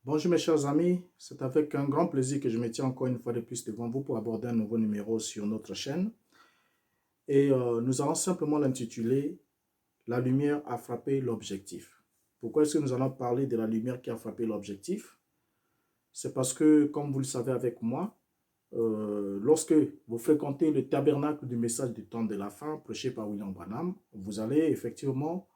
Bonjour mes chers amis, c'est avec un grand plaisir que je me tiens encore une fois de plus devant vous pour aborder un nouveau numéro sur notre chaîne. Nous allons simplement l'intituler La lumière a frappé l'objectif. Pourquoi est-ce que nous allons parler de la lumière qui a frappé l'objectif? C'est parce que, comme vous le savez avec moi, lorsque vous fréquentez le tabernacle du message du temps de la fin prêché par William Branham, vous allez effectivement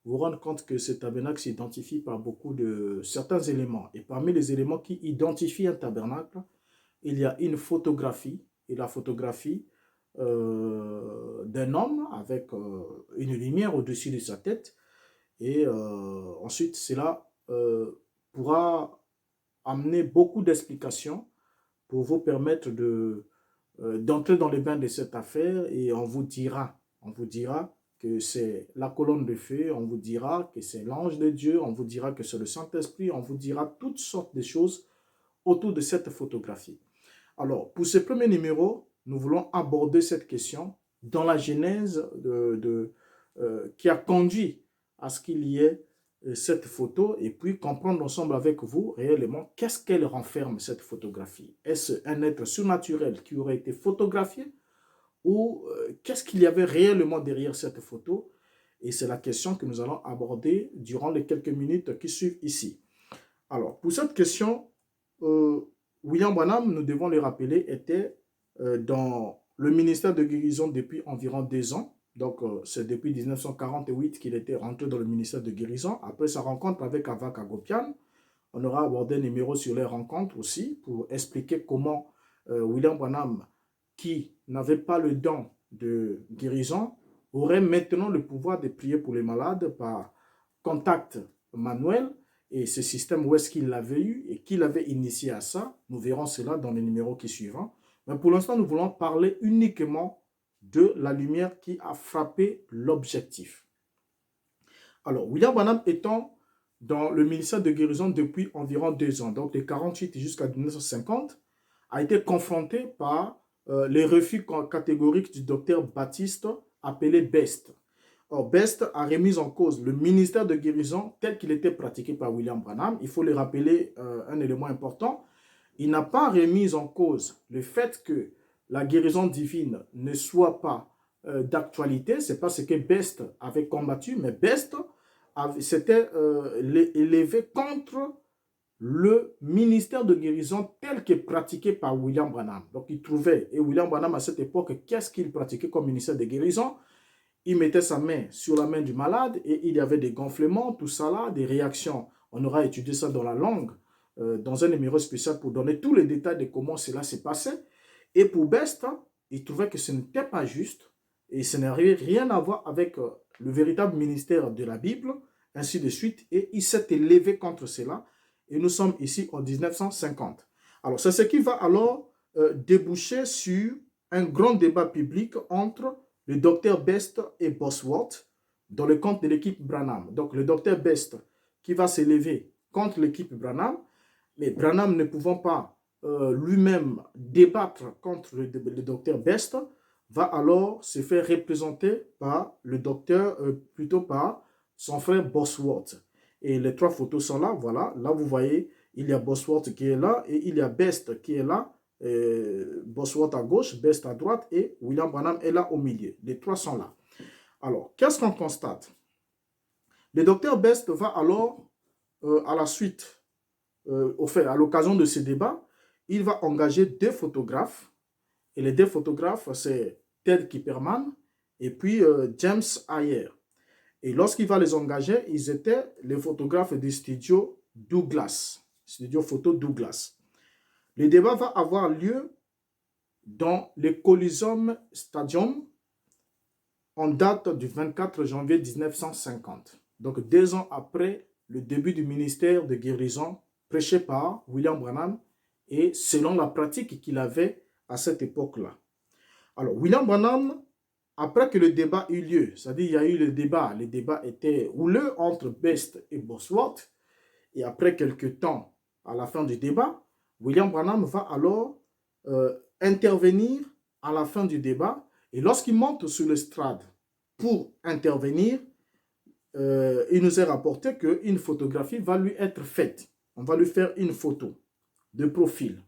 vous rendre compte que ce tabernacle s'identifie par beaucoup de certains éléments. Et parmi les éléments qui identifient un tabernacle, il y a une photographie, et la photographie d'un homme avec une lumière au-dessus de sa tête. Ensuite, cela pourra amener beaucoup d'explications pour vous permettre d'entrer dans les bains de cette affaire et on vous dira que c'est la colonne de feu, on vous dira que c'est l'ange de Dieu, on vous dira que c'est le Saint-Esprit, on vous dira toutes sortes de choses autour de cette photographie. Alors, pour ce premier numéro, nous voulons aborder cette question dans la genèse qui a conduit à ce qu'il y ait cette photo et puis comprendre ensemble avec vous réellement qu'est-ce qu'elle renferme cette photographie. Est-ce un être surnaturel qui aurait été photographié ou qu'est-ce qu'il y avait réellement derrière cette photo? Et c'est la question que nous allons aborder durant les quelques minutes qui suivent ici. Alors, pour cette question, William Branham, nous devons le rappeler, était dans le ministère de guérison depuis environ 2 ans. Donc, c'est depuis 1948 qu'il était rentré dans le ministère de guérison. Après sa rencontre avec Avak Agopian, on aura abordé un numéro sur les rencontres aussi pour expliquer comment William Branham, qui n'avait pas le don de guérison, aurait maintenant le pouvoir de prier pour les malades par contact manuel. Et ce système, où est-ce qu'il l'avait eu et qui l'avait initié à ça, nous verrons cela dans les numéros qui suivront. Mais pour l'instant, nous voulons parler uniquement de la lumière qui a frappé l'objectif. Alors, William Branham étant dans le ministère de guérison depuis environ 2 ans, donc de 48 jusqu'à 1950, a été confronté par les refus catégoriques du docteur Baptiste appelé Best. Or, Best a remis en cause le ministère de guérison tel qu'il était pratiqué par William Branham. Il faut le rappeler un élément important. Il n'a pas remis en cause le fait que la guérison divine ne soit pas d'actualité. Ce n'est pas ce que Best avait combattu, mais Best s'était élevé contre le ministère de guérison tel que pratiqué par William Branham. Donc, il trouvait, et William Branham à cette époque, qu'est-ce qu'il pratiquait comme ministère de guérison? Il mettait sa main sur la main du malade et il y avait des gonflements, tout ça là, des réactions. On aura étudié ça dans la langue, dans un numéro spécial pour donner tous les détails de comment cela s'est passé. Et pour Best, il trouvait que ce n'était pas juste et ce n'avait rien à voir avec le véritable ministère de la Bible, ainsi de suite. Et il s'est élevé contre cela. Et nous sommes ici en 1950. Alors, c'est ce qui va alors déboucher sur un grand débat public entre le docteur Best et Bosworth dans le compte de l'équipe Branham. Donc, le docteur Best qui va s'élever contre l'équipe Branham, mais Branham ne pouvant pas lui-même débattre contre le docteur Best, va alors se faire représenter par le docteur, plutôt par son frère Bosworth. Et les 3 photos sont là, voilà. Là, vous voyez, il y a Bosworth qui est là et il y a Best qui est là. Bosworth à gauche, Best à droite et William Branham est là au milieu. Les 3 sont là. Alors, qu'est-ce qu'on constate? Le docteur Best va alors, à la suite, à l'occasion de ce débat, il va engager 2 photographes. Et les 2 photographes, c'est Ted Kipperman et puis James Ayer. Et lorsqu'il va les engager, ils étaient les photographes du studio Douglas, studio photo Douglas. Le débat va avoir lieu dans le Coliseum Stadium en date du 24 janvier 1950. Donc 2 ans après le début du ministère de guérison prêché par William Branham et selon la pratique qu'il avait à cette époque-là. Alors William Branham, après que le débat eut lieu, c'est-à-dire il y a eu le débat était houleux entre Best et Bosworth, et après quelques temps, à la fin du débat, William Branham va alors intervenir à la fin du débat. Et lorsqu'il monte sur l'estrade pour intervenir, il nous est rapporté qu'une photographie va lui être faite. on va lui faire une photo de profil.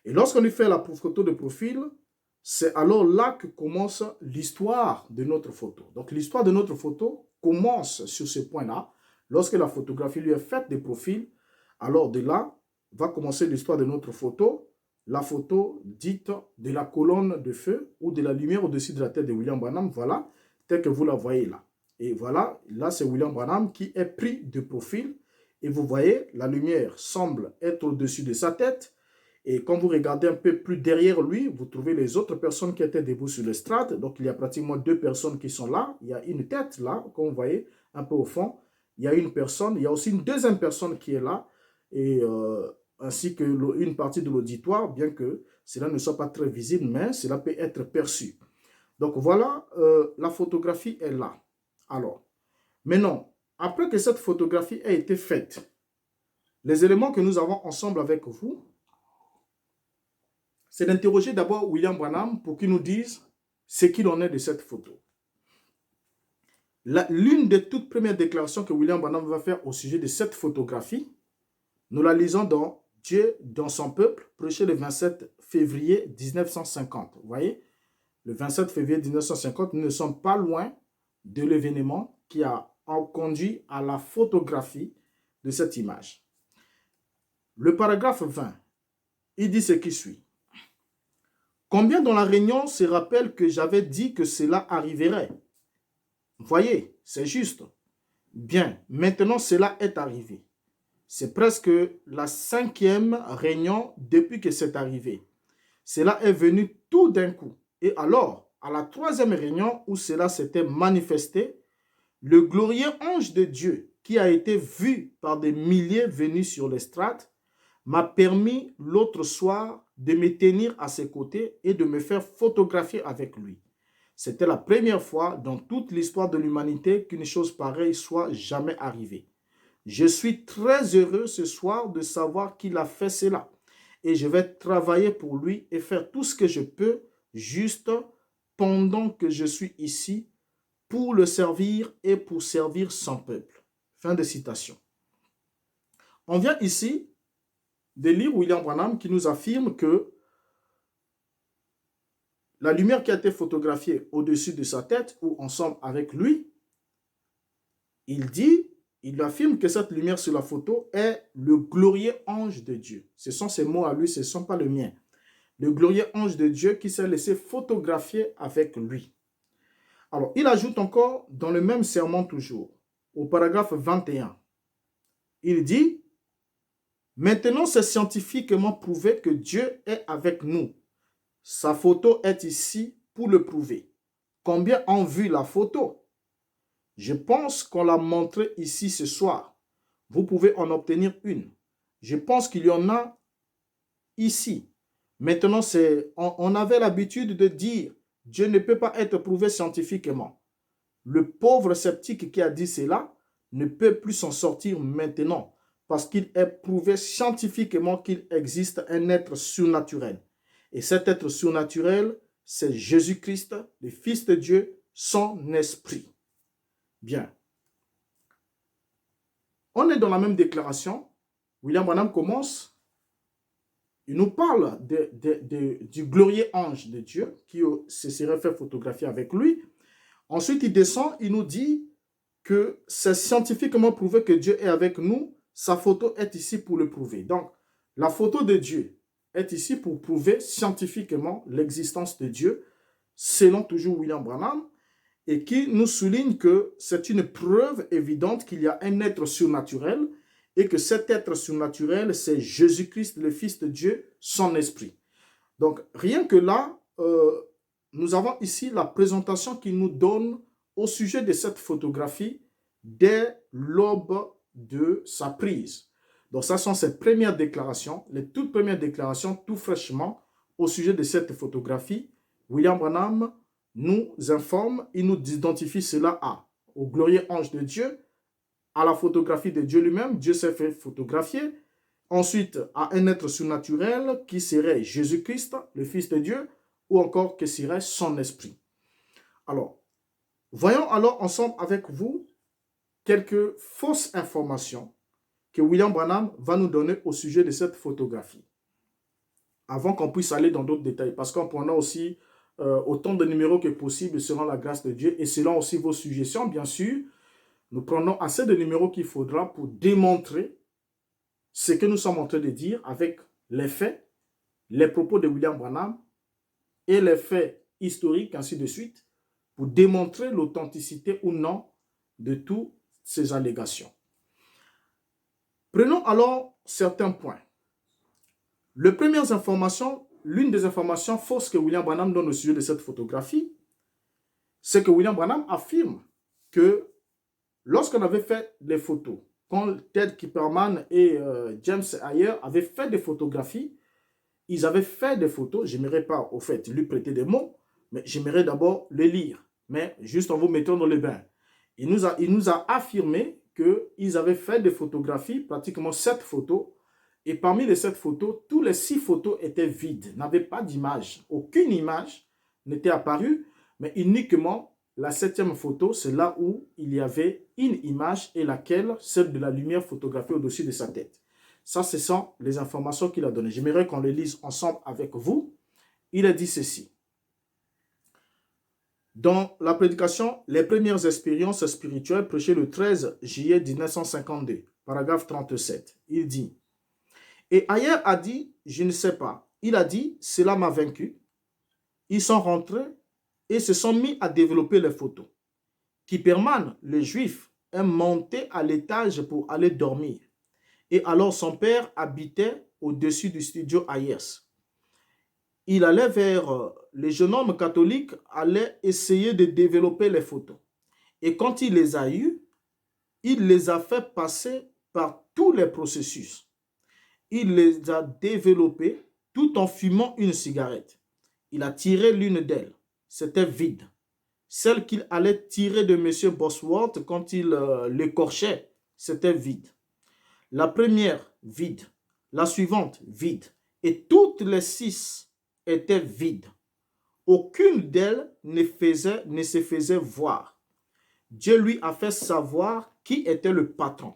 Et lorsqu'on lui fait la photo de profil, c'est alors là que commence l'histoire de notre photo. Donc l'histoire de notre photo commence sur ce point-là. Lorsque la photographie lui est faite de profil, alors de là va commencer l'histoire de notre photo, la photo dite de la colonne de feu ou de la lumière au-dessus de la tête de William Branham, voilà, tel que vous la voyez là. Et voilà, là c'est William Branham qui est pris de profil. Et vous voyez, la lumière semble être au-dessus de sa tête. Et quand vous regardez un peu plus derrière lui, vous trouvez les autres personnes qui étaient debout sur l'estrade. Donc, il y a pratiquement 2 personnes qui sont là. Il y a une tête là, comme vous voyez, un peu au fond. Il y a une personne, il y a aussi une deuxième personne qui est là, et ainsi que une partie de l'auditoire, bien que cela ne soit pas très visible, mais cela peut être perçu. Donc, voilà, la photographie est là. Alors, maintenant, après que cette photographie a été faite, les éléments que nous avons ensemble avec vous, c'est d'interroger d'abord William Branham pour qu'il nous dise ce qu'il en est de cette photo. L'une des toutes premières déclarations que William Branham va faire au sujet de cette photographie, nous la lisons dans Dieu dans son peuple, prêché le 27 février 1950. Vous voyez, le 27 février 1950, nous ne sommes pas loin de l'événement qui a conduit à la photographie de cette image. Le paragraphe 20, il dit ce qui suit. Combien dans la réunion se rappellent que j'avais dit que cela arriverait? Voyez, c'est juste. Bien, maintenant cela est arrivé. C'est presque la 5e réunion depuis que c'est arrivé. Cela est venu tout d'un coup. Et alors, à la 3e réunion où cela s'était manifesté, le glorieux ange de Dieu, qui a été vu par des milliers venus sur l'estrade, m'a permis l'autre soir de me tenir à ses côtés et de me faire photographier avec lui. C'était la première fois dans toute l'histoire de l'humanité qu'une chose pareille soit jamais arrivée. Je suis très heureux ce soir de savoir qu'il a fait cela et je vais travailler pour lui et faire tout ce que je peux juste pendant que je suis ici pour le servir et pour servir son peuple. Fin de citation. On vient ici de lire William Branham qui nous affirme que la lumière qui a été photographiée au-dessus de sa tête ou ensemble avec lui, il affirme que cette lumière sur la photo est le glorieux ange de Dieu. Ce sont ses mots à lui, ce ne sont pas les miens. Le glorieux ange de Dieu qui s'est laissé photographier avec lui. Alors, il ajoute encore dans le même sermon toujours, au paragraphe 21, il dit « Maintenant, c'est scientifiquement prouvé que Dieu est avec nous. Sa photo est ici pour le prouver. Combien ont vu la photo? Je pense qu'on l'a montrée ici ce soir. Vous pouvez en obtenir une. Je pense qu'il y en a ici. Maintenant, on avait l'habitude de dire Dieu ne peut pas être prouvé scientifiquement. Le pauvre sceptique qui a dit cela ne peut plus s'en sortir maintenant parce qu'il est prouvé scientifiquement qu'il existe un être surnaturel. Et cet être surnaturel, c'est Jésus-Christ, le Fils de Dieu, son esprit. Bien. On est dans la même déclaration. William Branham commence. Il nous parle du glorieux ange de Dieu qui se serait fait photographier avec lui. Ensuite, il descend, il nous dit que c'est scientifiquement prouvé que Dieu est avec nous. Sa photo est ici pour le prouver. Donc, la photo de Dieu est ici pour prouver scientifiquement l'existence de Dieu, selon toujours William Branham, et qui nous souligne que c'est une preuve évidente qu'il y a un être surnaturel et que cet être surnaturel, c'est Jésus-Christ, le Fils de Dieu, son esprit. Donc, rien que là, nous avons ici la présentation qu'il nous donne au sujet de cette photographie dès l'aube de sa prise. Donc, ça sont ses premières déclarations, les toutes premières déclarations, tout fraîchement, au sujet de cette photographie. William Branham nous informe, il nous identifie cela au glorieux ange de Dieu, à la photographie de Dieu lui-même, Dieu s'est fait photographier, ensuite à un être surnaturel qui serait Jésus-Christ, le Fils de Dieu, ou encore que serait son esprit. Alors, voyons alors ensemble avec vous quelques fausses informations que que William Branham va nous donner au sujet de cette photographie, avant qu'on puisse aller dans d'autres détails, parce qu'en prenant aussi autant de numéros que possible selon la grâce de Dieu et selon aussi vos suggestions, bien sûr, nous prenons assez de numéros qu'il faudra pour démontrer ce que nous sommes en train de dire avec les faits, les propos de William Branham et les faits historiques, ainsi de suite, pour démontrer l'authenticité ou non de toutes ces allégations. Prenons alors certains points. Les premières informations, l'une des informations fausses que William Branham donne au sujet de cette photographie, c'est que William Branham affirme que lorsqu'on avait fait les photos, quand Ted Kipperman et James Ayer avaient fait des photographies, ils avaient fait des photos, je n'aimerais pas au fait lui prêter des mots, mais j'aimerais d'abord les lire, mais juste en vous mettant dans le bain. Il nous a affirmé qu'ils avaient fait des photographies, pratiquement 7 photos, et parmi les 7 photos, tous les 6 photos étaient vides, n'avaient pas d'image. Aucune image n'était apparue, mais uniquement la 7e photo, c'est là où il y avait une image et laquelle, celle de la lumière photographiée au-dessus de sa tête. Ça, ce sont les informations qu'il a données. J'aimerais qu'on les lise ensemble avec vous. Il a dit ceci. Dans la prédication, les premières expériences spirituelles prêchées le 13 juillet 1952, paragraphe 37, il dit « Et Ayer a dit, je ne sais pas. Il a dit, cela m'a vaincu. Ils sont rentrés et se sont mis à développer les photos. Kipperman, le juif, est monté à l'étage pour aller dormir. Et alors son père habitait au-dessus du studio Ayers. Il allait vers les jeunes hommes catholiques, allait essayer de développer les photos. Et quand il les a eues, il les a fait passer par tous les processus. Il les a développées tout en fumant une cigarette. Il a tiré l'une d'elles. C'était vide. Celle qu'il allait tirer de M. Bosworth quand il l'écorchait, c'était vide. La première, vide. La suivante, vide. Et toutes les 6 étaient vides. Aucune d'elles ne se faisait voir. Dieu lui a fait savoir qui était le patron.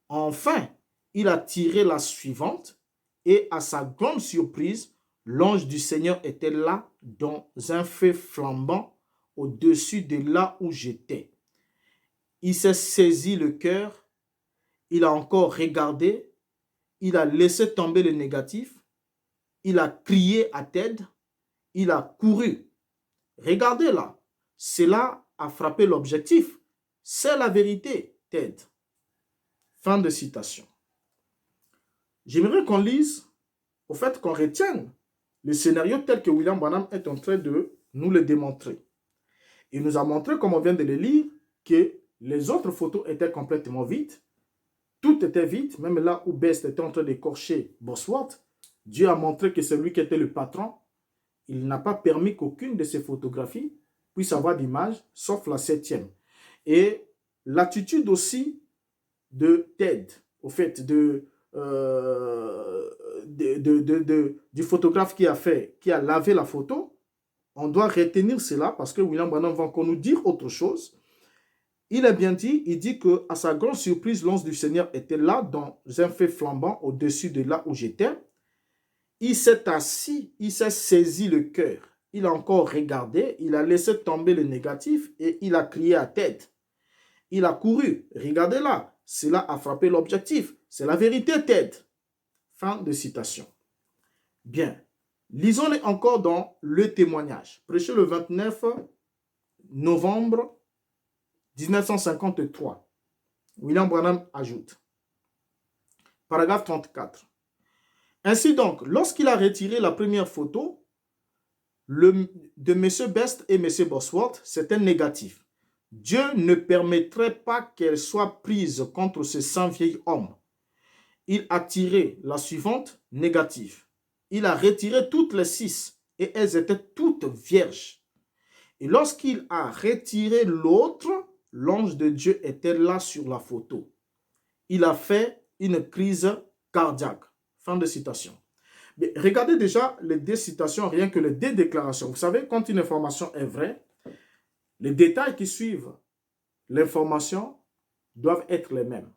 Enfin, il a tiré la suivante et à sa grande surprise, l'ange du Seigneur était là dans un feu flambant au-dessus de là où j'étais. Il s'est saisi le cœur, il a encore regardé, il a laissé tomber le négatif, il a crié à Ted, il a couru. Regardez là, cela a frappé l'objectif. C'est la vérité, Ted. Fin de citation. J'aimerais qu'on lise, au fait qu'on retienne le scénario tel que William Branham est en train de nous le démontrer. Il nous a montré, comme on vient de le lire, que les autres photos étaient complètement vides. Tout était vide, même là où Best était en train d'écorcher Bosworth. Dieu a montré que c'est lui qui était le patron. Il n'a pas permis qu'aucune de ces photographies puisse avoir d'image, sauf la 7e. Et l'attitude aussi de Ted, au fait, du photographe qui a lavé la photo, on doit retenir cela parce que William Branham va encore nous dire autre chose. Il a bien dit, il dit qu'à sa grande surprise, l'ange du Seigneur était là dans un feu flambant au-dessus de là où j'étais. Il s'est assis, il s'est saisi le cœur. Il a encore regardé, il a laissé tomber le négatif et il a crié à tête. Il a couru, regardez là, cela a frappé l'objectif. C'est la vérité, tête. Fin de citation. Bien, lisons-les encore dans le témoignage. Prêché le 29 novembre 1953. William Branham ajoute. Paragraphe 34. Ainsi donc, lorsqu'il a retiré la première photo de M. Best et M. Bosworth, c'était négatif. Dieu ne permettrait pas qu'elle soit prise contre ce saint vieil homme. Il a tiré la suivante, négative. Il a retiré toutes les 6 et elles étaient toutes vierges. Et lorsqu'il a retiré l'autre, l'ange de Dieu était là sur la photo. Il a fait une crise cardiaque. Fin de citation. Mais regardez déjà les 2 citations, rien que les 2 déclarations. Vous savez, quand une information est vraie, les détails qui suivent l'information doivent être les mêmes.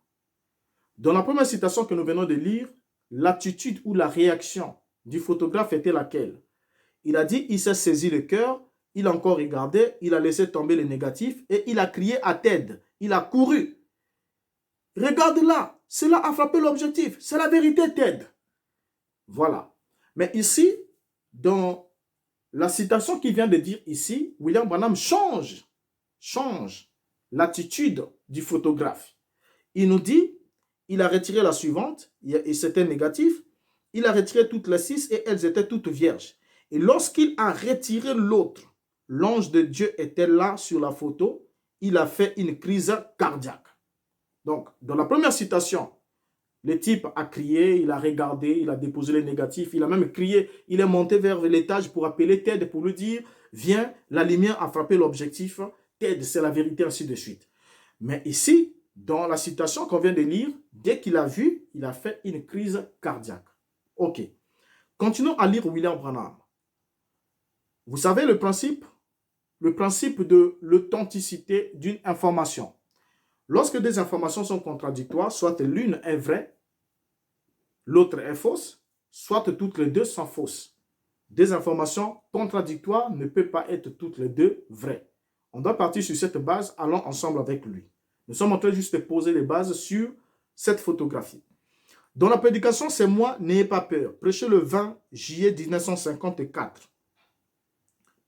Dans la première citation que nous venons de lire, l'attitude ou la réaction du photographe était laquelle? Il a dit, il s'est saisi le cœur, il a encore regardé, il a laissé tomber les négatifs et il a crié à Ted. Il a couru. Regarde là, cela a frappé l'objectif. C'est la vérité, Ted. Voilà. Mais ici, dans la citation qu'il vient de dire ici, William Branham change l'attitude du photographe. Il nous dit, il a retiré la suivante, et c'était négatif, il a retiré toutes les 6 et elles étaient toutes vierges. Et lorsqu'il a retiré l'autre, l'ange de Dieu était là sur la photo, il a fait une crise cardiaque. Donc, dans la première citation, le type a crié, il a regardé, il a déposé les négatifs, il a même crié, il est monté vers l'étage pour appeler Ted, pour lui dire, viens, la lumière a frappé l'objectif, Ted, c'est la vérité, ainsi de suite. Mais ici, dans la citation qu'on vient de lire, dès qu'il a vu, il a fait une crise cardiaque. Ok. Continuons à lire William Branham. Vous savez le principe de l'authenticité d'une information. Lorsque des informations sont contradictoires, soit l'une est vraie, l'autre est fausse, soit toutes les deux sont fausses. Des informations contradictoires ne peuvent pas être toutes les deux vraies. On doit partir sur cette base, allons ensemble avec lui. Nous sommes en train juste de poser les bases sur cette photographie. Dans la prédication, c'est moi, n'ayez pas peur. Prêché le 20 juillet 1954.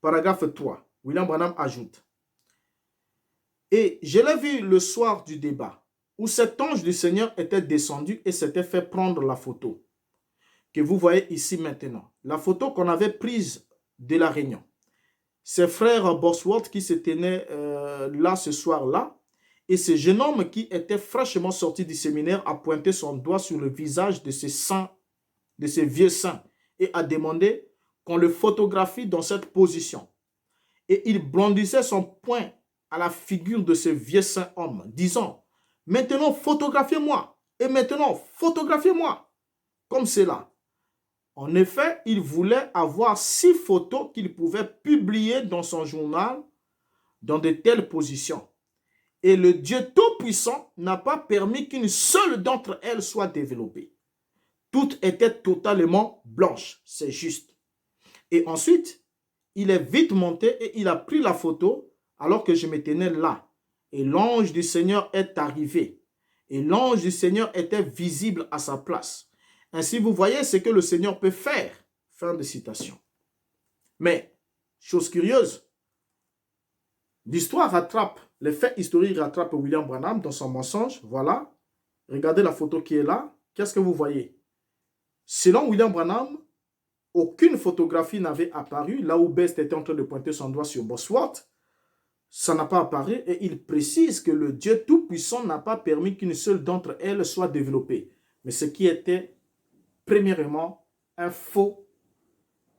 Paragraphe 3. William Branham ajoute. Et je l'ai vu le soir du débat, où cet ange du Seigneur était descendu et s'était fait prendre la photo que vous voyez ici maintenant. La photo qu'on avait prise de la réunion. Ses frères Bosworth qui se tenaient là ce soir-là, et ce jeune homme qui était fraîchement sorti du séminaire a pointé son doigt sur le visage de ces saints, de ces vieux saints, et a demandé qu'on le photographie dans cette position. Et il brandissait son poing à la figure de ce vieux saint homme, disant, maintenant photographiez-moi, et maintenant photographiez-moi, comme cela. En effet, il voulait avoir 6 photos qu'il pouvait publier dans son journal dans de telles positions. Et le Dieu Tout-Puissant n'a pas permis qu'une seule d'entre elles soit développée. Toutes étaient totalement blanches, c'est juste. Et ensuite, il est vite monté et il a pris la photo alors que je me tenais là. Et l'ange du Seigneur est arrivé. Et l'ange du Seigneur était visible à sa place. Ainsi, vous voyez ce que le Seigneur peut faire. Fin de citation. Mais, chose curieuse, l'histoire rattrape, les faits historiques rattrapent William Branham dans son mensonge. Voilà. Regardez la photo qui est là. Qu'est-ce que vous voyez? Selon William Branham, aucune photographie n'avait apparu. Là où Best était en train de pointer son doigt sur Bosworth, ça n'a pas apparu. Et il précise que le Dieu Tout-Puissant n'a pas permis qu'une seule d'entre elles soit développée. Mais ce qui était, premièrement, un faux,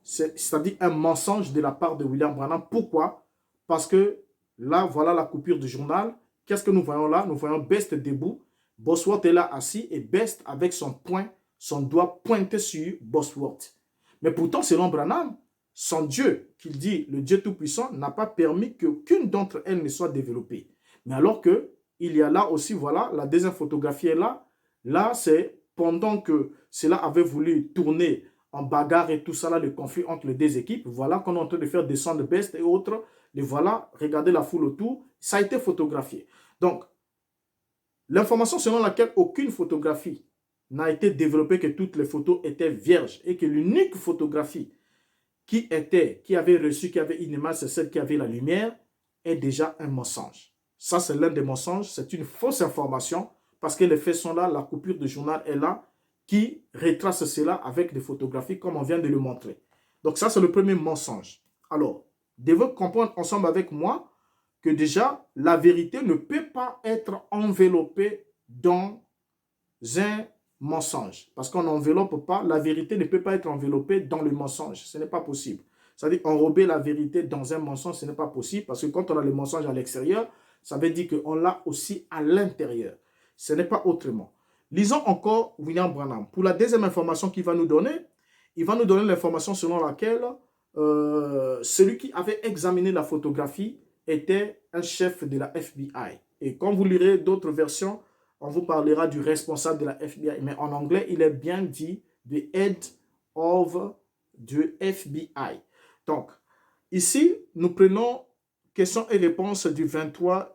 c'est-à-dire un mensonge de la part de William Branham. Pourquoi? Parce que là, voilà la coupure du journal. Qu'est-ce que nous voyons là? Nous voyons Best debout. Bosworth est là assis et Best avec son poing, son doigt pointé sur Bosworth. Mais pourtant, selon Branham, son Dieu, qu'il dit, le Dieu Tout-Puissant, n'a pas permis qu'aucune d'entre elles ne soit développée. Mais alors que il y a là aussi, voilà, la deuxième photographie est là. Là, c'est pendant que cela avait voulu tourner en bagarre et tout ça, là, le conflit entre les deux équipes. Voilà qu'on est en train de faire descendre Best et autres. Et voilà, regardez la foule autour. Ça a été photographié. Donc, l'information selon laquelle aucune photographie n'a été développée, que toutes les photos étaient vierges et que l'unique photographie qui avait reçu, qui avait une image, c'est celle qui avait la lumière, est déjà un mensonge. Ça, c'est l'un des mensonges. C'est une fausse information parce que les faits sont là, la coupure de journal est là, qui retrace cela avec des photographies comme on vient de le montrer. Donc ça, c'est le premier mensonge. Alors, devez comprendre ensemble avec moi que déjà, la vérité ne peut pas être enveloppée dans un mensonge. Parce qu'on n'enveloppe pas, la vérité ne peut pas être enveloppée dans le mensonge. Ce n'est pas possible. C'est-à-dire enrober la vérité dans un mensonge, ce n'est pas possible. Parce que quand on a le mensonge à l'extérieur, ça veut dire qu'on l'a aussi à l'intérieur. Ce n'est pas autrement. Lisons encore William Branham. Pour la deuxième information qu'il va nous donner, il va nous donner l'information selon laquelle celui qui avait examiné la photographie était un chef de la FBI. Et quand vous lirez d'autres versions, on vous parlera du responsable de la FBI. Mais en anglais, il est bien dit the head of the FBI. Donc, ici, nous prenons questions et réponses du 23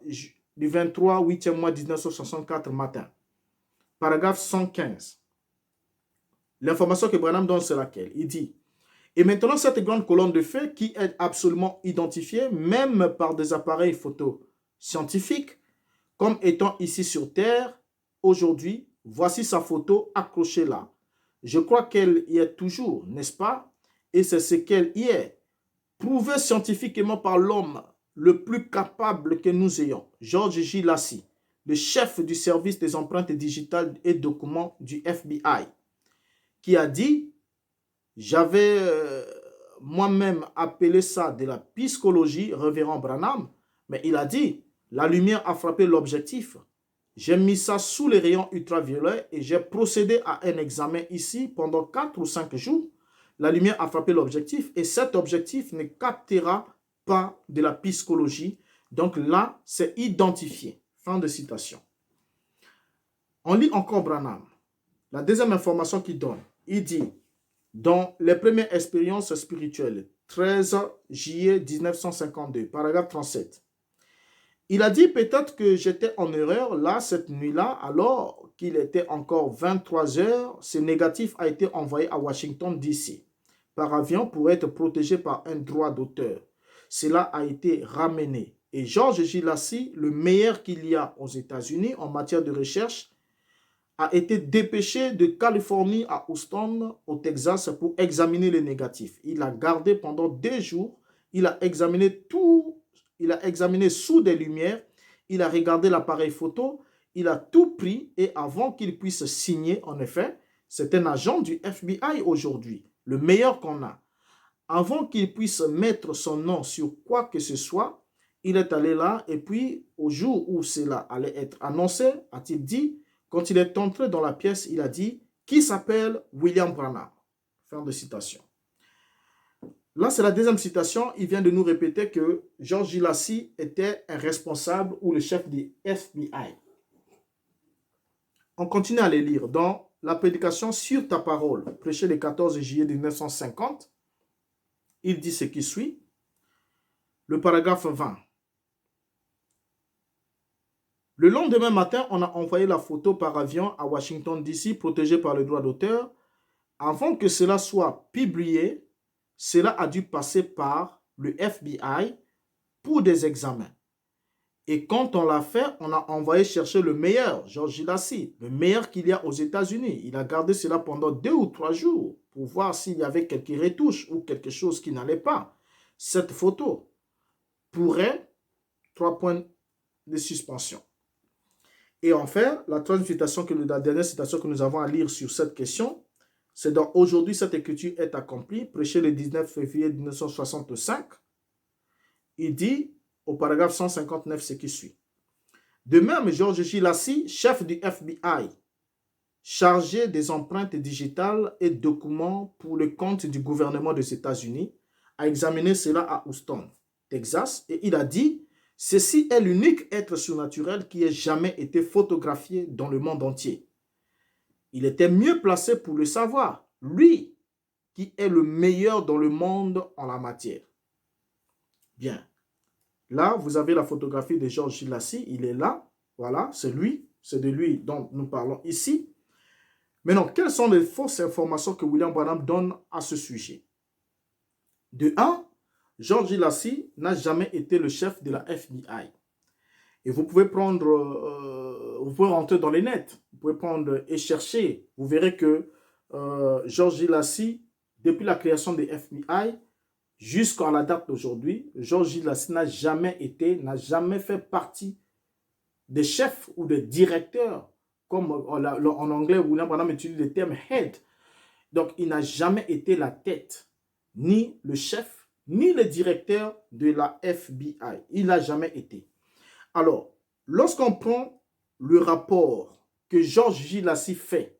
8e mois 1964 matin. Paragraphe 115. L'information que Branham donne, c'est laquelle? Il dit, et maintenant cette grande colonne de feu qui est absolument identifiée, même par des appareils photo scientifiques, comme étant ici sur Terre, aujourd'hui, voici sa photo accrochée là. Je crois qu'elle y est toujours, n'est-ce pas? Et c'est ce qu'elle y est, prouvé scientifiquement par l'homme le plus capable que nous ayons, George J. Lacy, le chef du service des empreintes digitales et documents du FBI, qui a dit, j'avais moi-même appelé ça de la psychologie, révérend Branham, mais il a dit, la lumière a frappé l'objectif. J'ai mis ça sous les rayons ultraviolets et j'ai procédé à un examen ici pendant 4 ou 5 jours. La lumière a frappé l'objectif et cet objectif ne captera pas de la psychologie. Donc là, c'est identifié. Fin de citation. On lit encore Branham. La deuxième information qu'il donne, il dit, dans les premières expériences spirituelles, 13 juillet 1952, paragraphe 37, il a dit peut-être que j'étais en erreur là, cette nuit-là, alors qu'il était encore 23 heures, ce négatif a été envoyé à Washington, D.C. par avion pour être protégé par un droit d'auteur. Cela a été ramené. Et George J. Lacy, le meilleur qu'il y a aux États-Unis en matière de recherche, a été dépêché de Californie à Houston, au Texas, pour examiner les négatifs. Il a gardé pendant 2 jours, il a examiné tout, il a examiné sous des lumières, il a regardé l'appareil photo, il a tout pris et avant qu'il puisse signer, en effet, c'est un agent du FBI aujourd'hui, le meilleur qu'on a. Avant qu'il puisse mettre son nom sur quoi que ce soit, il est allé là et puis au jour où cela allait être annoncé, a-t-il dit, quand il est entré dans la pièce, il a dit « Qui s'appelle William Branham ?» Fin de citation. Là, c'est la deuxième citation. Il vient de nous répéter que George J. Lacy était un responsable ou le chef du FBI. On continue à les lire. Dans la prédication sur ta parole, prêchée le 14 juillet 1950, il dit ce qui suit. Le paragraphe 20. Le lendemain matin, on a envoyé la photo par avion à Washington, D.C., protégée par le droit d'auteur. Avant que cela soit publié, cela a dû passer par le FBI pour des examens. Et quand on l'a fait, on a envoyé chercher le meilleur, George Lacy, le meilleur qu'il y a aux États-Unis. Il a gardé cela pendant 2 ou 3 jours pour voir s'il y avait quelques retouches ou quelque chose qui n'allait pas. Cette photo pourrait 3 points de suspension. Et enfin, la dernière citation que nous avons à lire sur cette question, c'est dans « Aujourd'hui, cette écriture est accomplie », prêché le 19 février 1965. Il dit au paragraphe 159 ce qui suit. De même, George J. Lacy, chef du FBI, chargé des empreintes digitales et documents pour le compte du gouvernement des États-Unis, a examiné cela à Houston, Texas, et il a dit « Ceci est l'unique être surnaturel qui ait jamais été photographié dans le monde entier. Il était mieux placé pour le savoir, lui qui est le meilleur dans le monde en la matière. » Bien. Là, vous avez la photographie de George J. Lacy. Il est là. Voilà, c'est lui. C'est de lui dont nous parlons ici. Maintenant, quelles sont les fausses informations que William Branham donne à ce sujet? De 1, George J. Lacy n'a jamais été le chef de la FBI. Et vous pouvez vous pouvez rentrer dans les nets. Vous pouvez prendre et chercher. Vous verrez que George J. Lacy, depuis la création des FBI, jusqu'à la date d'aujourd'hui, George J. Lacy n'a jamais fait partie des chefs ou des directeurs, comme en anglais, William Branham utilise le terme head. Donc, il n'a jamais été la tête, ni le chef, ni le directeur de la FBI. Il n'a jamais été. Alors, lorsqu'on prend le rapport que George J. Lacy fait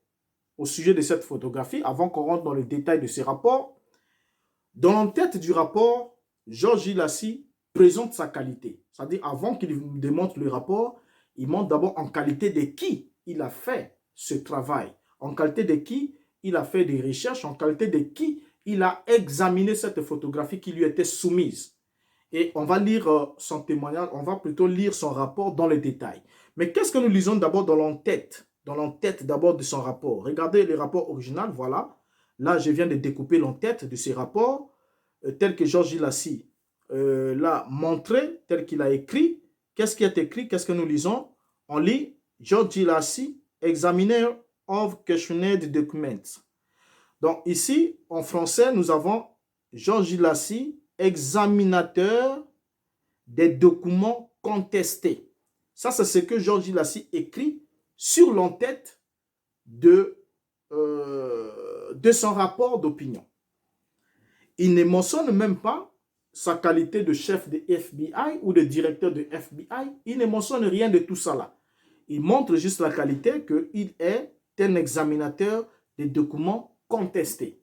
au sujet de cette photographie, avant qu'on rentre dans le détail de ce rapport, dans l'entête du rapport, George J. Lacy présente sa qualité. C'est-à-dire, avant qu'il démontre le rapport, il montre d'abord en qualité de qui il a fait ce travail? En qualité de qui il a fait des recherches? En qualité de qui il a examiné cette photographie qui lui était soumise? Et on va lire son témoignage, on va plutôt lire son rapport dans les détails. Mais qu'est-ce que nous lisons d'abord dans l'entête? Dans l'entête d'abord de son rapport. Regardez le rapport original, voilà. Là, je viens de découper l'entête de ces rapports, tel que Georges Gilassi l'a montré, tel qu'il a écrit. Qu'est-ce qui est écrit? Qu'est-ce que nous lisons? On lit Georges Gilassi, Examiner of Questionnaire Documents. Donc ici, en français, nous avons Georges Gilassi, examinateur des documents contestés. Ça, c'est ce que Georges Gilassi écrit sur l'entête de son rapport d'opinion. Il ne mentionne même pas sa qualité de chef de FBI ou de directeur de FBI. Il ne mentionne rien de tout ça là. Il montre juste la qualité qu'il est un examinateur des documents contestés.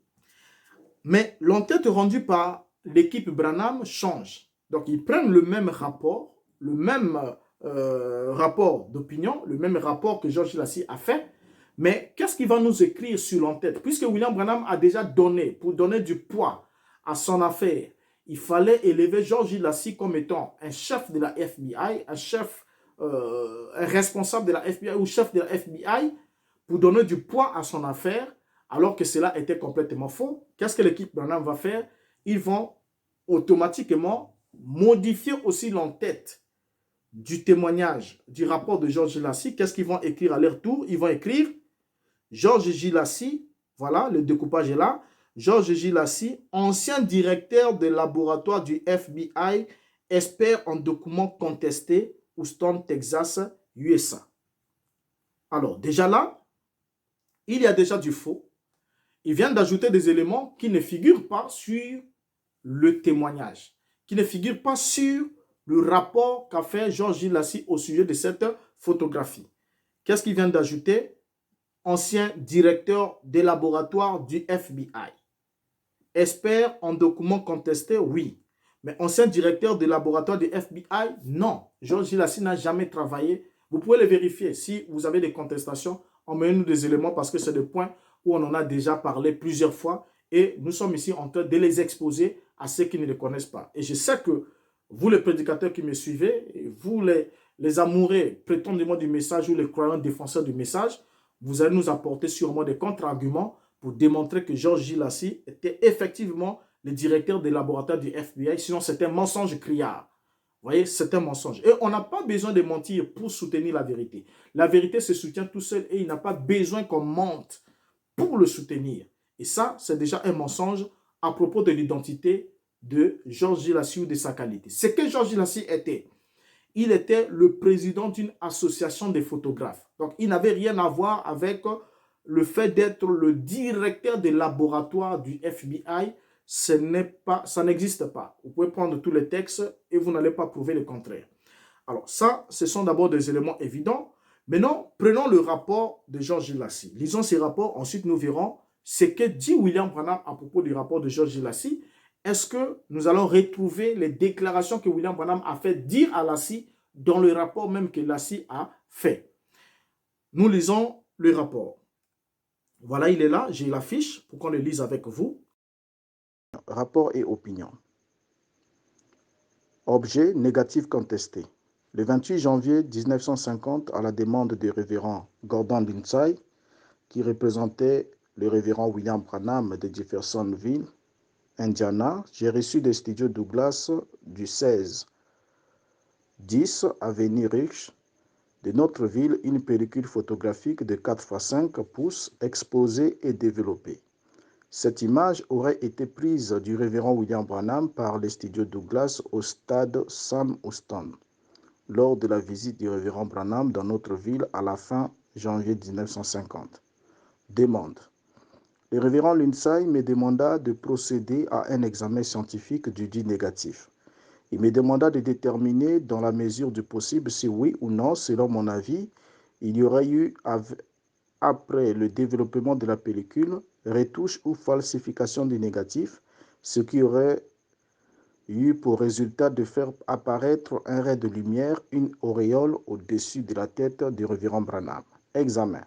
Mais l'entête rendue par l'équipe Branham change. Donc, ils prennent le même rapport, le même rapport d'opinion, le même rapport que Georges Gilassi a fait. Mais qu'est-ce qu'il va nous écrire sur l'entête? Puisque William Branham a déjà donné, pour donner du poids à son affaire, il fallait élever Georges Gilassi comme étant un chef de la FBI, un chef, un responsable de la FBI ou chef de la FBI pour donner du poids à son affaire, alors que cela était complètement faux. Qu'est-ce que l'équipe Branham va faire? Ils vont automatiquement modifier aussi l'entête du témoignage, du rapport de Georges Gilassi. Qu'est-ce qu'ils vont écrire à leur tour? Ils vont écrire Georges Gilassi, voilà, le découpage est là. Georges Gilassi, ancien directeur de laboratoire du FBI, expert en documents contestés, Houston, Texas, USA. Alors, déjà là, il y a déjà du faux. Il vient d'ajouter des éléments qui ne figurent pas sur le témoignage, qui ne figurent pas sur le rapport qu'a fait Georges Gilassi au sujet de cette photographie. Qu'est-ce qu'il vient d'ajouter? Ancien directeur des laboratoires du FBI. Expert en documents contestés, oui. Mais ancien directeur des laboratoires du FBI, non. Georges Gilassi n'a jamais travaillé. Vous pouvez le vérifier. Si vous avez des contestations, emmenez-nous des éléments parce que c'est des points où on en a déjà parlé plusieurs fois et nous sommes ici en train de les exposer à ceux qui ne les connaissent pas. Et je sais que vous, les prédicateurs qui me suivez, et vous, les amoureux prétendument du message ou les croyants défenseurs du message, vous allez nous apporter sûrement des contre-arguments pour démontrer que Georges Gilassi était effectivement le directeur des laboratoires du FBI. Sinon, c'est un mensonge criard. Vous voyez, c'est un mensonge. Et on n'a pas besoin de mentir pour soutenir la vérité. La vérité se soutient tout seul et il n'a pas besoin qu'on mente pour le soutenir. Et ça, c'est déjà un mensonge à propos de l'identité de Georges Gilassi ou de sa qualité. Ce que Georges Gilassi était, il était le président d'une association des photographes. Donc, il n'avait rien à voir avec le fait d'être le directeur des laboratoires du FBI. Ça n'existe pas. Vous pouvez prendre tous les textes et vous n'allez pas prouver le contraire. Alors, ça, ce sont d'abord des éléments évidents. Maintenant, prenons le rapport de Georges Gilassi. Lisons ces rapports. Ensuite, nous verrons ce que dit William Branham à propos du rapport de Georges Gilassi. Est-ce que nous allons retrouver les déclarations que William Branham a fait dire à Lassie dans le rapport même que Lassie a fait? Nous lisons le rapport. Voilà, il est là. J'ai l'affiche pour qu'on le lise avec vous. Rapport et opinion. Objet négatif contesté. Le 28 janvier 1950, à la demande du révérend Gordon Lindsay, qui représentait le révérend William Branham de Jeffersonville, Indiana, j'ai reçu des studios Douglas du 16 10 avenue Rich de notre ville une pellicule photographique de 4x5 pouces exposée et développée. Cette image aurait été prise du révérend William Branham par les studios Douglas au stade Sam Houston lors de la visite du révérend Branham dans notre ville à la fin janvier 1950. Demande. Le révérend Lindsay me demanda de procéder à un examen scientifique du dit négatif. Il me demanda de déterminer dans la mesure du possible si oui ou non, selon mon avis, il y aurait eu, après le développement de la pellicule, retouche ou falsification du négatif, ce qui aurait eu pour résultat de faire apparaître un ray de lumière, une auréole au-dessus de la tête du révérend Branham. Examen.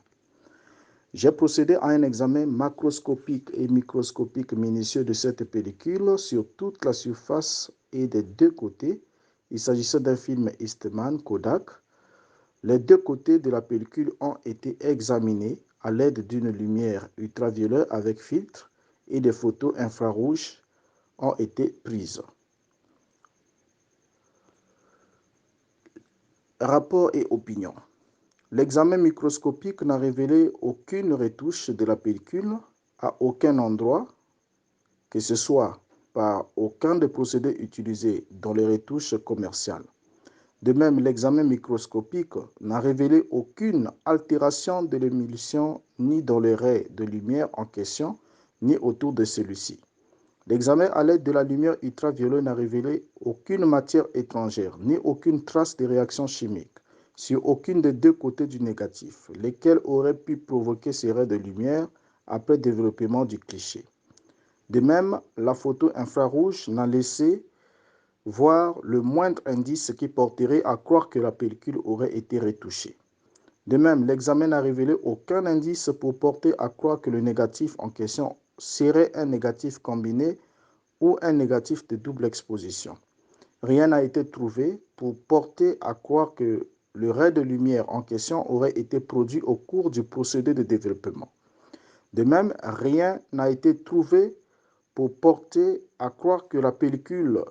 J'ai procédé à un examen macroscopique et microscopique minutieux de cette pellicule sur toute la surface et des deux côtés. Il s'agissait d'un film Eastman Kodak. Les deux côtés de la pellicule ont été examinés à l'aide d'une lumière ultraviolet avec filtre et des photos infrarouges ont été prises. Rapport et opinion. L'examen microscopique n'a révélé aucune retouche de la pellicule à aucun endroit, que ce soit par aucun des procédés utilisés dans les retouches commerciales. De même, l'examen microscopique n'a révélé aucune altération de l'émulsion ni dans les raies de lumière en question, ni autour de celui-ci. L'examen à l'aide de la lumière ultraviolet n'a révélé aucune matière étrangère, ni aucune trace de réaction chimique sur aucune des deux côtés du négatif, lesquels auraient pu provoquer ces raies de lumière après développement du cliché. De même, la photo infrarouge n'a laissé voir le moindre indice qui porterait à croire que la pellicule aurait été retouchée. De même, l'examen n'a révélé aucun indice pour porter à croire que le négatif en question serait un négatif combiné ou un négatif de double exposition. Rien n'a été trouvé pour porter à croire que le ray de lumière en question aurait été produit au cours du procédé de développement. De même, rien n'a été trouvé pour porter à croire que la pellicule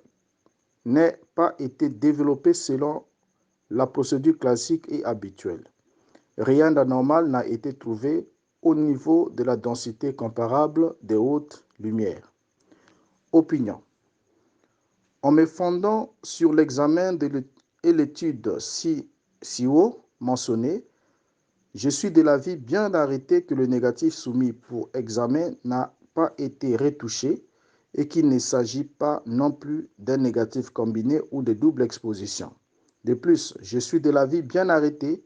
n'ait pas été développée selon la procédure classique et habituelle. Rien d'anormal n'a été trouvé au niveau de la densité comparable des hautes lumières. Opinion. En me fondant sur l'examen et l'étude ci-haut mentionnée, je suis de l'avis bien arrêté que le négatif soumis pour examen n'a pas été retouché et qu'il ne s'agit pas non plus d'un négatif combiné ou de double exposition. De plus, je suis de l'avis bien arrêté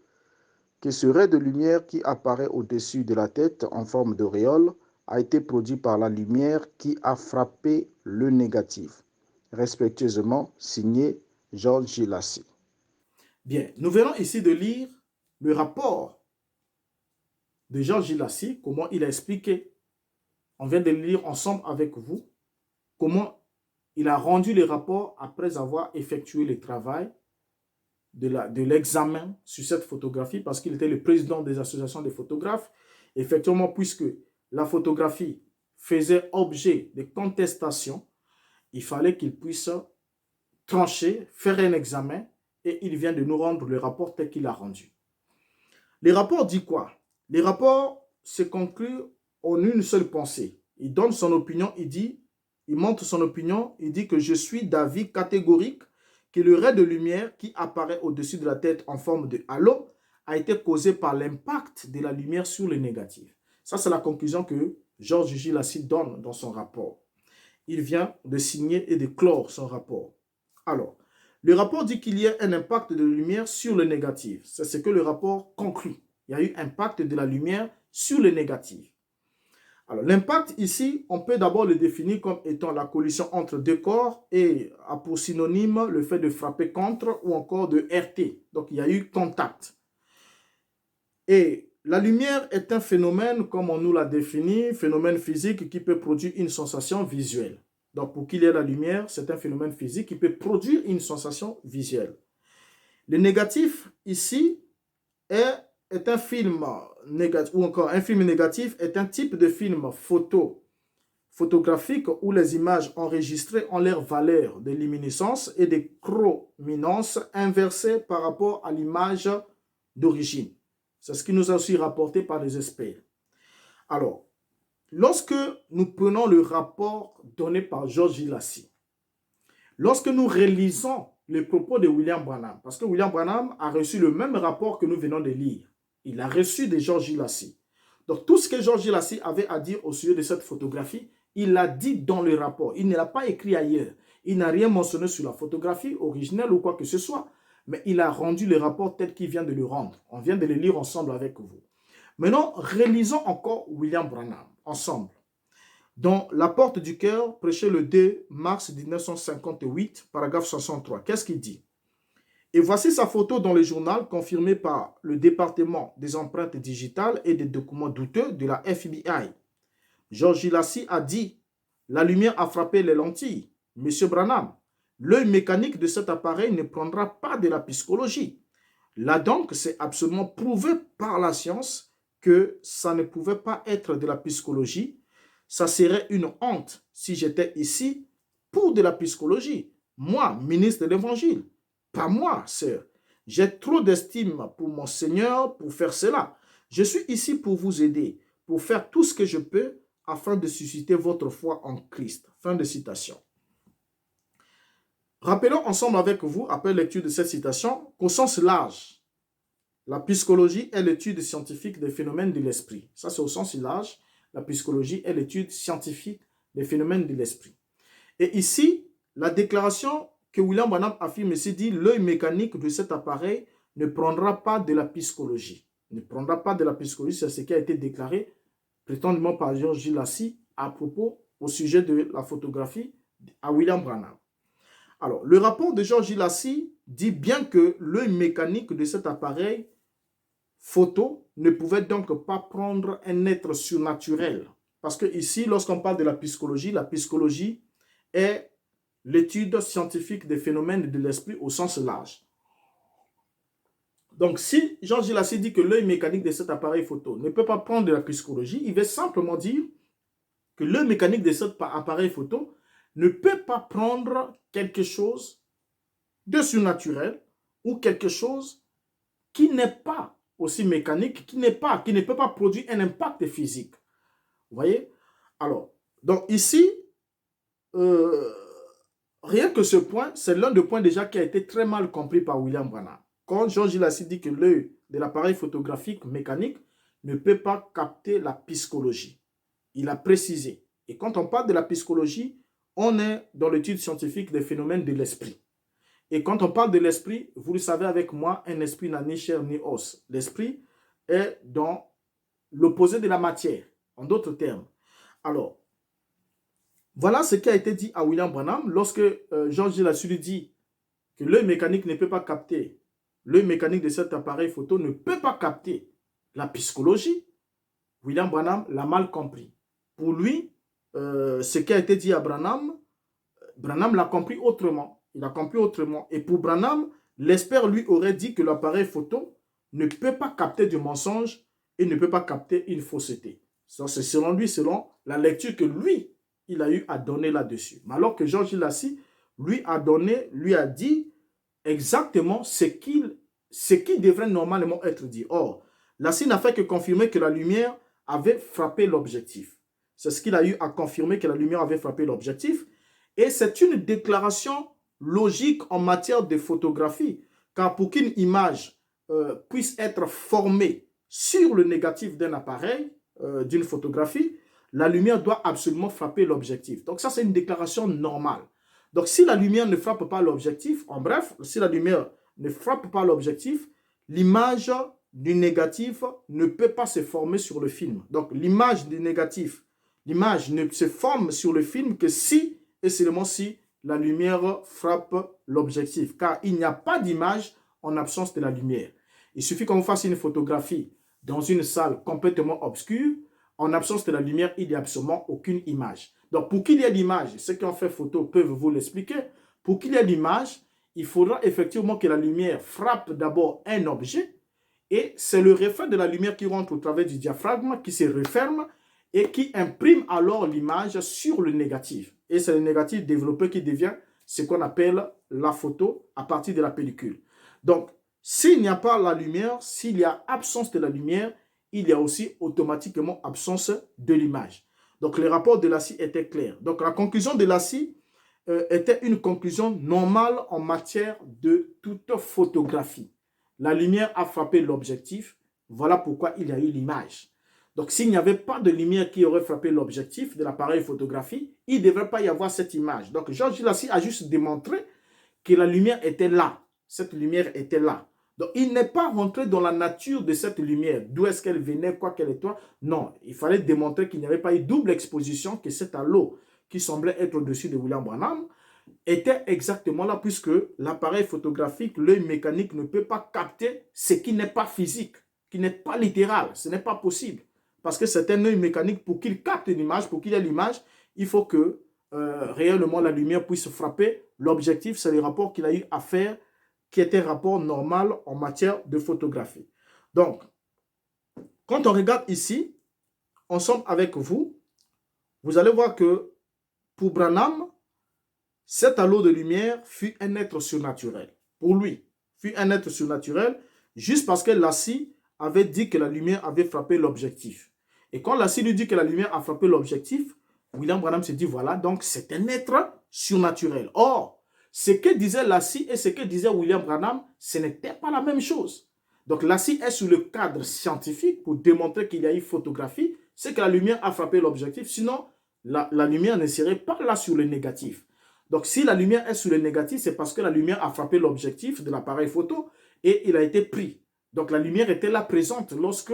que ce ray de lumière qui apparaît au-dessus de la tête en forme d'auréole a été produit par la lumière qui a frappé le négatif. Respectueusement signé Georges Gilassi. Bien, nous venons ici de lire le rapport de Georges Gilassi, comment il a expliqué. On vient de le lire ensemble avec vous, comment il a rendu les rapports après avoir effectué le travail de l'examen sur cette photographie, parce qu'il était le président des associations des photographes. Effectivement, puisque la photographie faisait objet de contestation, il fallait qu'il puisse trancher, faire un examen, et il vient de nous rendre le rapport tel qu'il a rendu. Les rapports dit quoi? Les rapports se concluent en une seule pensée. Il donne son opinion, il montre son opinion, il dit que je suis d'avis catégorique que le ray de lumière qui apparaît au-dessus de la tête en forme de halo a été causé par l'impact de la lumière sur le négatif. Ça, c'est la conclusion que Georges Gilassi donne dans son rapport. Il vient de signer et de clore son rapport. Alors, le rapport dit qu'il y a un impact de la lumière sur le négatif. C'est ce que le rapport conclut. Il y a eu impact de la lumière sur le négatif. Alors, l'impact ici, on peut d'abord le définir comme étant la collision entre deux corps et a pour synonyme le fait de frapper contre ou encore de heurter. Donc, il y a eu contact. Et la lumière est un phénomène, comme on nous l'a défini, phénomène physique qui peut produire une sensation visuelle. Donc, pour qu'il y ait la lumière, c'est un phénomène physique qui peut produire une sensation visuelle. Le négatif, ici, est un film négatif, ou encore un film négatif est un type de film photographique où les images enregistrées ont leur valeur de luminescence et de chrominance inversée par rapport à l'image d'origine. C'est ce qui nous a aussi rapporté par les experts. Alors, lorsque nous prenons le rapport donné par Georges Gilassi, lorsque nous réalisons les propos de William Branham, parce que William Branham a reçu le même rapport que nous venons de lire, il a reçu de Georges Gilassi. Donc, tout ce que Georges Gilassi avait à dire au sujet de cette photographie, il l'a dit dans le rapport. Il ne l'a pas écrit ailleurs. Il n'a rien mentionné sur la photographie originelle ou quoi que ce soit, mais il a rendu le rapport tel qu'il vient de le rendre. On vient de le lire ensemble avec vous. Maintenant, réalisons encore William Branham ensemble. Dans La Porte du Cœur, prêché le 2 mars 1958, paragraphe 63. Qu'est-ce qu'il dit? Et voici sa photo dans le journal confirmée par le département des empreintes digitales et des documents douteux de la FBI. Georges Lassie a dit « La lumière a frappé les lentilles. Monsieur Branham, l'œil mécanique de cet appareil ne prendra pas de la psychologie. » Là donc, c'est absolument prouvé par la science que ça ne pouvait pas être de la psychologie. Ça serait une honte si j'étais ici pour de la psychologie. Moi, ministre de l'Évangile. Pas moi, sœur. J'ai trop d'estime pour mon Seigneur pour faire cela. Je suis ici pour vous aider, pour faire tout ce que je peux afin de susciter votre foi en Christ. Fin de citation. Rappelons ensemble avec vous, après lecture de cette citation, qu'au sens large, la psychologie est l'étude scientifique des phénomènes de l'esprit. Ça, c'est au sens large. La psychologie est l'étude scientifique des phénomènes de l'esprit. Et ici, la déclaration que William Branham affirme ici dit « L'œil mécanique de cet appareil ne prendra pas de la psychologie. » Ne prendra pas de la psychologie, c'est ce qui a été déclaré prétendument par Georges Lassie à propos au sujet de la photographie à William Branham. Alors, le rapport de Georges Lassie dit bien que l'œil mécanique de cet appareil photo ne pouvait donc pas prendre un être surnaturel. Parce que ici, lorsqu'on parle de la psychologie est l'étude scientifique des phénomènes de l'esprit au sens large. Donc, si Georges Lassie dit que l'œil mécanique de cet appareil photo ne peut pas prendre de la psychologie, il veut simplement dire que l'œil mécanique de cet appareil photo ne peut pas prendre quelque chose de surnaturel ou quelque chose qui n'est pas aussi mécanique, qui ne peut pas produire un impact physique. Vous voyez? Alors, donc ici, rien que ce point, c'est l'un des points déjà qui a été très mal compris par William Branham. Quand Georges Lassie dit que l'œil de l'appareil photographique mécanique ne peut pas capter la psychologie. Il a précisé. Et quand on parle de la psychologie, on est dans l'étude scientifique des phénomènes de l'esprit. Et quand on parle de l'esprit, vous le savez avec moi, un esprit n'a ni chair ni os. L'esprit est dans l'opposé de la matière, en d'autres termes. Alors, voilà ce qui a été dit à William Branham lorsque Georges Lassie lui dit que l'œil mécanique ne peut pas capter, l'œil mécanique de cet appareil photo ne peut pas capter la psychologie. William Branham l'a mal compris. Pour lui, ce qui a été dit à Branham, Branham l'a compris autrement. Il a compris autrement. Et pour Branham, l'expert lui aurait dit que l'appareil photo ne peut pas capter du mensonge et ne peut pas capter une fausseté. Ça, c'est selon lui, selon la lecture que lui, il a eu à donner là-dessus. Mais alors que Georges Lassie, lui a dit exactement ce qui devrait normalement être dit. Or, Lassie n'a fait que confirmer que la lumière avait frappé l'objectif. C'est ce qu'il a eu à confirmer, que la lumière avait frappé l'objectif. Et c'est une déclaration logique en matière de photographie. Car pour qu'une image puisse être formée sur le négatif d'un appareil, d'une photographie, la lumière doit absolument frapper l'objectif. Donc ça, c'est une déclaration normale. Donc si la lumière ne frappe pas l'objectif, en bref, si la lumière ne frappe pas l'objectif, l'image du négatif ne peut pas se former sur le film. Donc l'image du négatif, l'image ne se forme sur le film que si et seulement si la lumière frappe l'objectif. Car il n'y a pas d'image en absence de la lumière. Il suffit qu'on fasse une photographie dans une salle complètement obscure. En absence de la lumière, il n'y a absolument aucune image. Donc, pour qu'il y ait l'image, ceux qui ont fait photo peuvent vous l'expliquer. Pour qu'il y ait l'image, il faudra effectivement que la lumière frappe d'abord un objet et c'est le reflet de la lumière qui rentre au travers du diaphragme, qui se referme et qui imprime alors l'image sur le négatif. Et c'est le négatif développé qui devient ce qu'on appelle la photo à partir de la pellicule. Donc, s'il n'y a pas la lumière, s'il y a absence de la lumière, il y a aussi automatiquement absence de l'image. Donc, le rapport de Lassie était clair. Donc, la conclusion de Lassie était une conclusion normale en matière de toute photographie. La lumière a frappé l'objectif. Voilà pourquoi il y a eu l'image. Donc, s'il n'y avait pas de lumière qui aurait frappé l'objectif de l'appareil photographie, il ne devrait pas y avoir cette image. Donc, Georges Lassie a juste démontré que la lumière était là. Cette lumière était là. Donc, il n'est pas rentré dans la nature de cette lumière. D'où est-ce qu'elle venait, quoi qu'elle était. Non, il fallait démontrer qu'il n'y avait pas eu double exposition, que c'est à l'eau qui semblait être au-dessus de William Branham. était exactement là, puisque l'appareil photographique, l'œil mécanique ne peut pas capter ce qui n'est pas physique, qui n'est pas littéral, ce n'est pas possible. Parce que c'est un œil mécanique, pour qu'il capte une image, pour qu'il ait l'image, il faut que réellement la lumière puisse frapper l'objectif. C'est le rapport qu'il a eu à faire, qui était un rapport normal en matière de photographie. Donc, quand on regarde ici, ensemble avec vous, vous allez voir que pour Branham, cet halo de lumière fut un être surnaturel. Pour lui, fut un être surnaturel, juste parce que Lassie avait dit que la lumière avait frappé l'objectif. Et quand Lassie lui dit que la lumière a frappé l'objectif, William Branham se dit, voilà, donc c'est un être surnaturel. Or, ce que disait Lassie et ce que disait William Branham, ce n'était pas la même chose. Donc Lassie est sur le cadre scientifique pour démontrer qu'il y a eu photographie, c'est que la lumière a frappé l'objectif, sinon la lumière ne serait pas là sur le négatif. Donc si la lumière est sur le négatif, c'est parce que la lumière a frappé l'objectif de l'appareil photo et il a été pris. Donc la lumière était là présente lorsque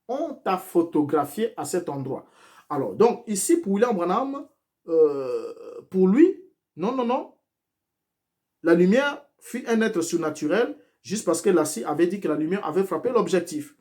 on t'a photographié à cet endroit. Alors, donc ici pour William Branham, pour lui, non, la lumière fut un être surnaturel juste parce que Lassie avait dit que la lumière avait frappé l'objectif.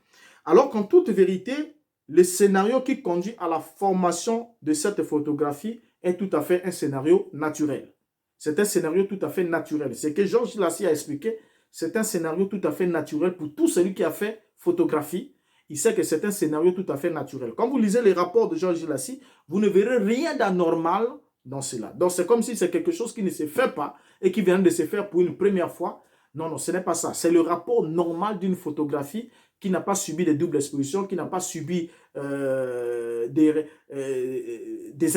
Alors qu'en toute vérité, le scénario qui conduit à la formation de cette photographie est tout à fait un scénario naturel. C'est un scénario tout à fait naturel. Ce que Georges Lassie a expliqué, c'est un scénario tout à fait naturel pour tout celui qui a fait photographie. Il sait que c'est un scénario tout à fait naturel. Quand vous lisez les rapports de Georges Lassie, vous ne verrez rien d'anormal dans cela. Donc c'est comme si c'est quelque chose qui ne se fait pas et qui vient de se faire pour une première fois. Non, ce n'est pas ça. C'est le rapport normal d'une photographie qui n'a pas subi de double exposition, qui n'a pas subi des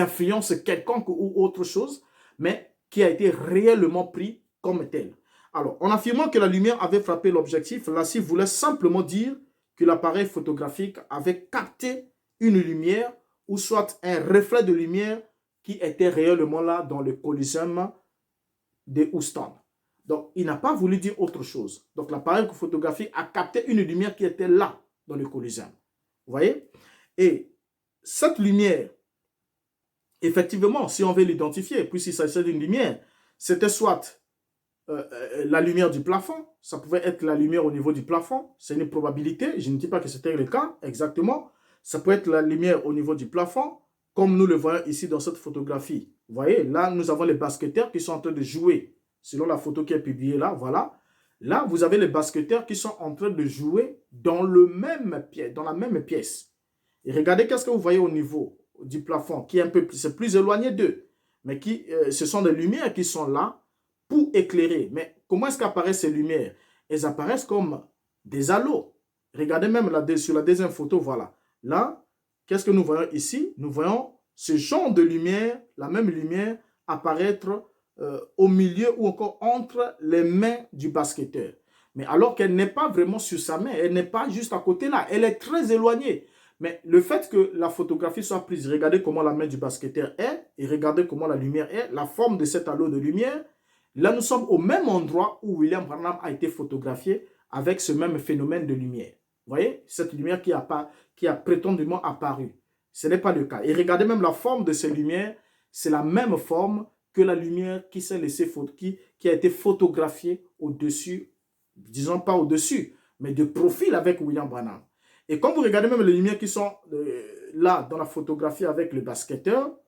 influences quelconques ou autre chose, mais qui a été réellement pris comme tel. Alors, en affirmant que la lumière avait frappé l'objectif, Lassie voulait simplement dire que l'appareil photographique avait capté une lumière ou soit un reflet de lumière qui était réellement là dans le Coliseum de Houston. Donc, il n'a pas voulu dire autre chose. Donc, l'appareil photographique a capté une lumière qui était là dans le Coliseum. Vous voyez? Et cette lumière, effectivement, si on veut l'identifier, puisqu'il s'agissait d'une lumière, c'était soit la lumière du plafond, ça pouvait être la lumière au niveau du plafond, c'est une probabilité, je ne dis pas que c'était le cas exactement, ça peut être la lumière au niveau du plafond, comme nous le voyons ici dans cette photographie. Vous voyez, là, nous avons les basketteurs qui sont en train de jouer, selon la photo qui est publiée là, voilà. Là, vous avez les basketteurs qui sont en train de jouer dans la même pièce. Et regardez qu'est-ce que vous voyez au niveau du plafond, qui est un peu plus, c'est plus éloigné d'eux, mais ce sont des lumières qui sont là pour éclairer. Mais comment est-ce qu'apparaissent ces lumières? Elles apparaissent comme des halos. Regardez même sur la deuxième photo, voilà. Là, qu'est-ce que nous voyons ici? Nous voyons ce genre de lumière, la même lumière, apparaître au milieu ou encore entre les mains du basketteur. Mais alors qu'elle n'est pas vraiment sur sa main, elle n'est pas juste à côté là, elle est très éloignée. Mais le fait que la photographie soit prise, regardez comment la main du basketteur est, et regardez comment la lumière est, la forme de cet halo de lumière. Là, nous sommes au même endroit où William Branham a été photographié avec ce même phénomène de lumière. Vous voyez, cette lumière qui a prétendument apparu. Ce n'est pas le cas. Et regardez même la forme de ces lumières, c'est la même forme que la lumière qui s'est laissée, qui a été photographiée au-dessus, disons pas au-dessus, mais de profil avec William Branham. Et quand vous regardez même les lumières qui sont là dans la photographie avec le basketteur,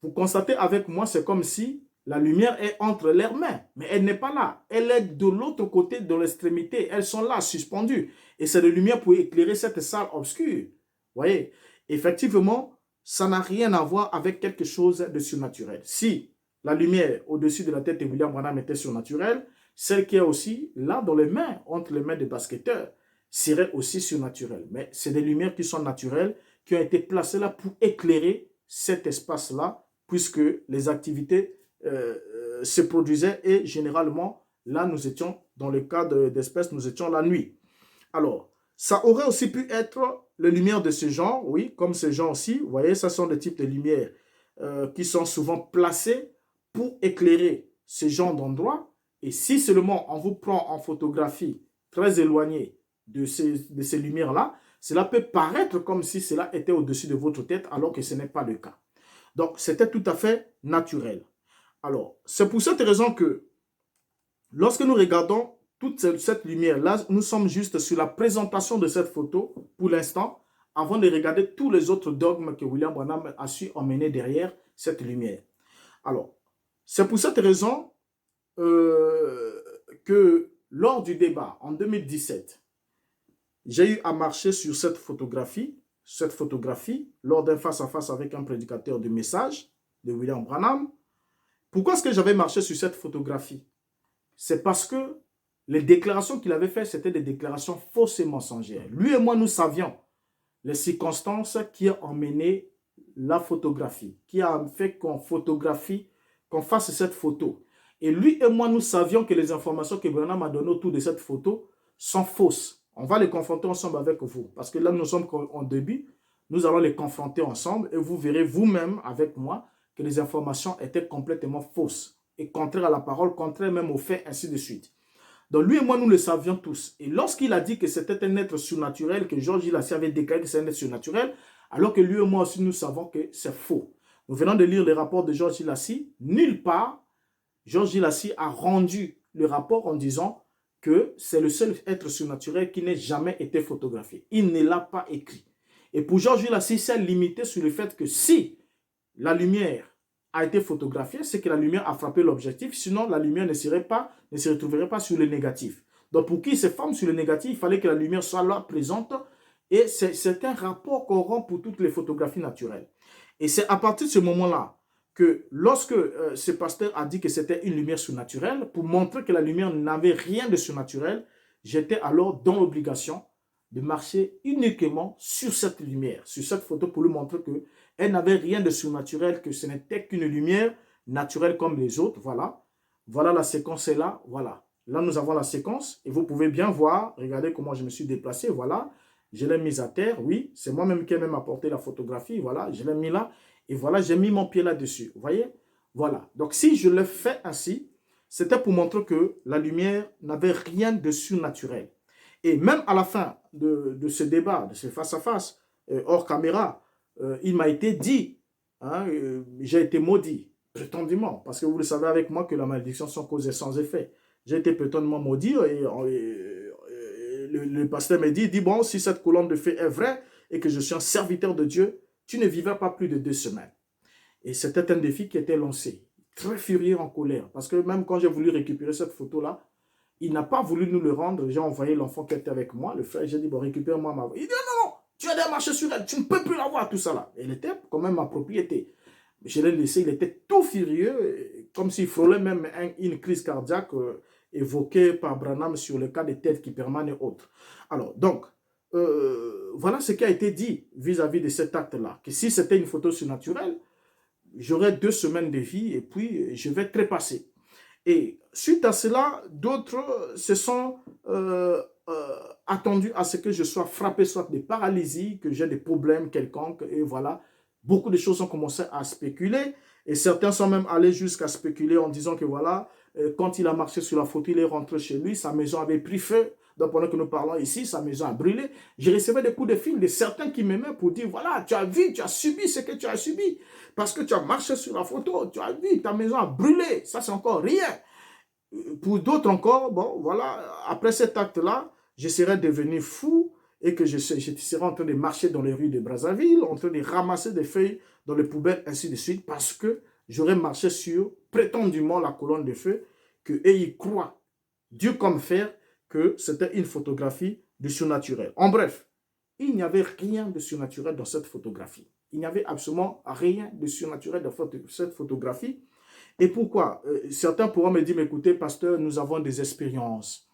vous constatez avec moi, c'est comme si la lumière est entre leurs mains, mais elle n'est pas là. Elle est de l'autre côté de l'extrémité. Elles sont là, suspendues. Et c'est la lumière pour éclairer cette salle obscure. Vous voyez, effectivement, ça n'a rien à voir avec quelque chose de surnaturel. Si la lumière au-dessus de la tête de William Branham était surnaturelle, celle qui est aussi là dans les mains, entre les mains des basketteurs, serait aussi surnaturelle. Mais c'est des lumières qui sont naturelles, qui ont été placées là pour éclairer cet espace-là, puisque les activités se produisaient et généralement, là, nous étions, dans le cas d'espèces, nous étions la nuit. Alors, ça aurait aussi pu être les lumières de ce genre, oui, comme ce genre aussi. Vous voyez, ce sont des types de lumières qui sont souvent placées pour éclairer ce genre d'endroit. Et si seulement on vous prend en photographie très éloignée de ces lumières-là, cela peut paraître comme si cela était au-dessus de votre tête, alors que ce n'est pas le cas. Donc, c'était tout à fait naturel. Alors, c'est pour cette raison que lorsque nous regardons toute cette lumière-là, nous sommes juste sur la présentation de cette photo pour l'instant, avant de regarder tous les autres dogmes que William Branham a su emmener derrière cette lumière. Alors, c'est pour cette raison que lors du débat en 2017, j'ai eu à marcher sur cette photographie lors d'un face-à-face avec un prédicateur de message de William Branham. Pourquoi est-ce que j'avais marché sur cette photographie? C'est parce que les déclarations qu'il avait faites, c'était des déclarations fausses et mensongères. Lui et moi, nous savions les circonstances qui ont emmené la photographie, qui a fait qu'on photographie, qu'on fasse cette photo. Et lui et moi, nous savions que les informations que Branham a données autour de cette photo sont fausses. On va les confronter ensemble avec vous. Parce que là, nous sommes en début. Nous allons les confronter ensemble et vous verrez vous-même avec moi que les informations étaient complètement fausses et contraires à la parole, contraires même aux faits, ainsi de suite. Donc lui et moi, nous le savions tous. Et lorsqu'il a dit que c'était un être surnaturel, que Georges Lassie avait déclaré que c'est un être surnaturel, alors que lui et moi aussi, nous savons que c'est faux. Nous venons de lire les rapports de Georges Lassie. Nulle part, Georges Lassie a rendu le rapport en disant que c'est le seul être surnaturel qui n'ait jamais été photographié. Il ne l'a pas écrit. Et pour Georges Lassie, c'est limité sur le fait que si la lumière a été photographiée, c'est que la lumière a frappé l'objectif, sinon la lumière ne se retrouverait pas sur le négatif. Donc pour qu'il se forme sur le négatif, il fallait que la lumière soit là, présente, et c'est un rapport qu'on rend pour toutes les photographies naturelles. Et c'est à partir de ce moment-là que lorsque ce pasteur a dit que c'était une lumière surnaturelle, pour montrer que la lumière n'avait rien de surnaturel, j'étais alors dans l'obligation de marcher uniquement sur cette lumière, sur cette photo, pour lui montrer qu'elle n'avait rien de surnaturel, que ce n'était qu'une lumière naturelle comme les autres. Voilà. Voilà, la séquence est là. Voilà. Là, nous avons la séquence et vous pouvez bien voir, regardez comment je me suis déplacé. Voilà. Je l'ai mise à terre. Oui, c'est moi-même qui ai même apporté la photographie. Voilà, je l'ai mis là. Et voilà, j'ai mis mon pied là-dessus. Vous voyez? Voilà. Donc, si je le fais ainsi, c'était pour montrer que la lumière n'avait rien de surnaturel. Et même à la fin de ce débat, de ce face-à-face, hors caméra, il m'a été dit, hein, j'ai été maudit, prétendument, parce que vous le savez avec moi que la malédiction sont causées sans effet. J'ai été prétendument maudit et le pasteur m'a dit, bon, si cette colonne de feu est vraie et que je suis un serviteur de Dieu, tu ne vivras pas plus de 2 semaines. Et c'était un défi qui était lancé, très furieux, en colère, parce que même quand j'ai voulu récupérer cette photo-là, il n'a pas voulu nous le rendre. J'ai envoyé l'enfant qui était avec moi, le frère, j'ai dit, bon, récupère-moi ma voix. Il dit, non, tu as déjà marché sur elle, tu ne peux plus l'avoir, tout ça là. Elle était quand même ma propriété. Je l'ai laissé, il était tout furieux, comme s'il frôlait même une crise cardiaque évoquée par Branham sur le cas des têtes qui permanent et autres. Alors, donc, voilà ce qui a été dit vis-à-vis de cet acte-là, que si c'était une photo surnaturelle, j'aurais 2 semaines de vie et puis je vais trépasser. Et suite à cela, d'autres se sont attendus à ce que je sois frappé soit de paralysie, que j'ai des problèmes quelconques. Et voilà, beaucoup de choses ont commencé à spéculer. Et certains sont même allés jusqu'à spéculer en disant que voilà, quand il a marché sur la photo, il est rentré chez lui, sa maison avait pris feu. Donc pendant que nous parlons ici, sa maison a brûlé. Je recevais des coups de fil de certains qui m'aimaient pour dire, voilà, tu as vu, tu as subi ce que tu as subi. Parce que tu as marché sur la photo, tu as vu, ta maison a brûlé. Ça, c'est encore rien. Pour d'autres encore, bon, voilà, après cet acte-là, je serais devenu fou et que je serais en train de marcher dans les rues de Brazzaville, en train de ramasser des feuilles dans les poubelles, ainsi de suite, parce que j'aurais marché sur, prétendument, la colonne de feu, que eux, ils croient, Dieu comme fer, que c'était une photographie du surnaturel. En bref, il n'y avait rien de surnaturel dans cette photographie. Il n'y avait absolument rien de surnaturel dans cette photographie. Et pourquoi? Certains pourront me dire, mais écoutez, pasteur, nous avons des expériences.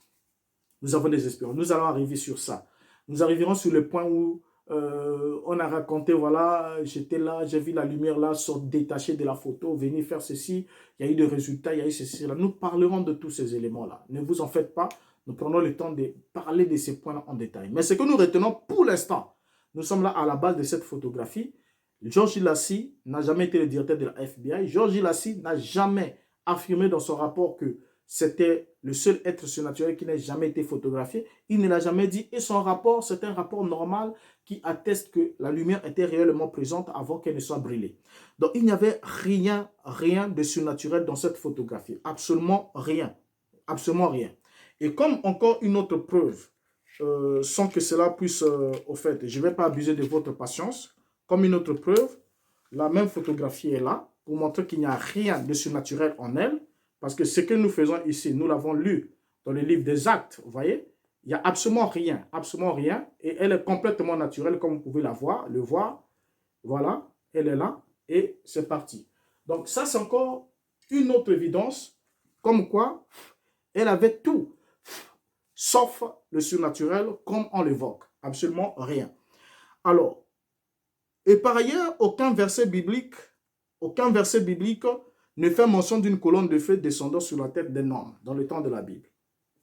Nous avons des expériences. Nous allons arriver sur ça. Nous arriverons sur le point où on a raconté, voilà, j'étais là, j'ai vu la lumière là, sortir détachée de la photo, venir faire ceci, il y a eu des résultats, il y a eu ceci, là. Nous parlerons de tous ces éléments-là. Ne vous en faites pas. Nous prenons le temps de parler de ces points-là en détail. Mais ce que nous retenons pour l'instant, nous sommes là à la base de cette photographie. Georges Lassie n'a jamais été le directeur de la FBI. Georges Lassie n'a jamais affirmé dans son rapport que c'était le seul être surnaturel qui n'a jamais été photographié. Il ne l'a jamais dit. Et son rapport, c'est un rapport normal qui atteste que la lumière était réellement présente avant qu'elle ne soit brûlée. Donc, il n'y avait rien de surnaturel dans cette photographie. Absolument rien. Absolument rien. Et comme encore une autre preuve, sans que cela puisse, au fait, je ne vais pas abuser de votre patience, comme une autre preuve, la même photographie est là, pour montrer qu'il n'y a rien de surnaturel en elle, parce que ce que nous faisons ici, nous l'avons lu dans le livre des Actes, vous voyez, il n'y a absolument rien, et elle est complètement naturelle, comme vous pouvez la voir, le voir, voilà, elle est là, et c'est parti. Donc ça, c'est encore une autre évidence, comme quoi elle avait tout, sauf le surnaturel, comme on l'évoque, absolument rien. Alors, et par ailleurs, aucun verset biblique ne fait mention d'une colonne de feu descendant sur la tête d'un homme dans le temps de la Bible.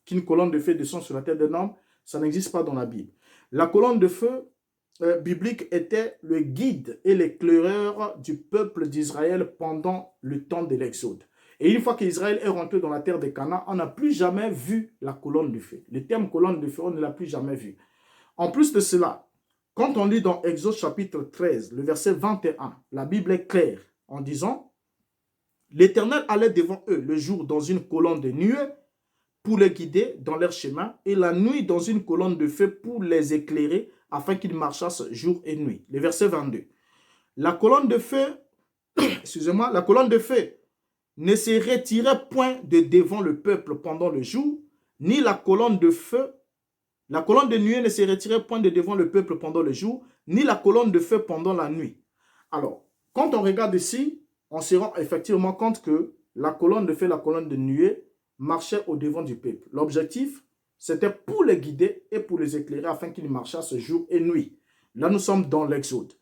Qu'une colonne de feu descend sur la tête d'un homme, ça n'existe pas dans la Bible. La colonne de feu biblique était le guide et l'éclaireur du peuple d'Israël pendant le temps de l'Exode. Et une fois qu'Israël est rentré dans la terre de Canaan, on n'a plus jamais vu la colonne de feu. Le terme colonne de feu, on ne l'a plus jamais vu. En plus de cela, quand on lit dans Exode chapitre 13, le verset 21, la Bible est claire en disant « L'Éternel allait devant eux le jour dans une colonne de nuée pour les guider dans leur chemin et la nuit dans une colonne de feu pour les éclairer afin qu'ils marchassent jour et nuit. » Le verset 22. La colonne de feu, excusez-moi, la colonne de feu ne se retirait point de devant le peuple pendant le jour, ni la colonne de feu, la colonne de nuée ne se retirait point de devant le peuple pendant le jour, ni la colonne de feu pendant la nuit. Alors, quand on regarde ici, on se rend effectivement compte que la colonne de feu, la colonne de nuée marchait au devant du peuple. L'objectif, c'était pour les guider et pour les éclairer afin qu'ils marchassent jour et nuit. Là, nous sommes dans l'Exode.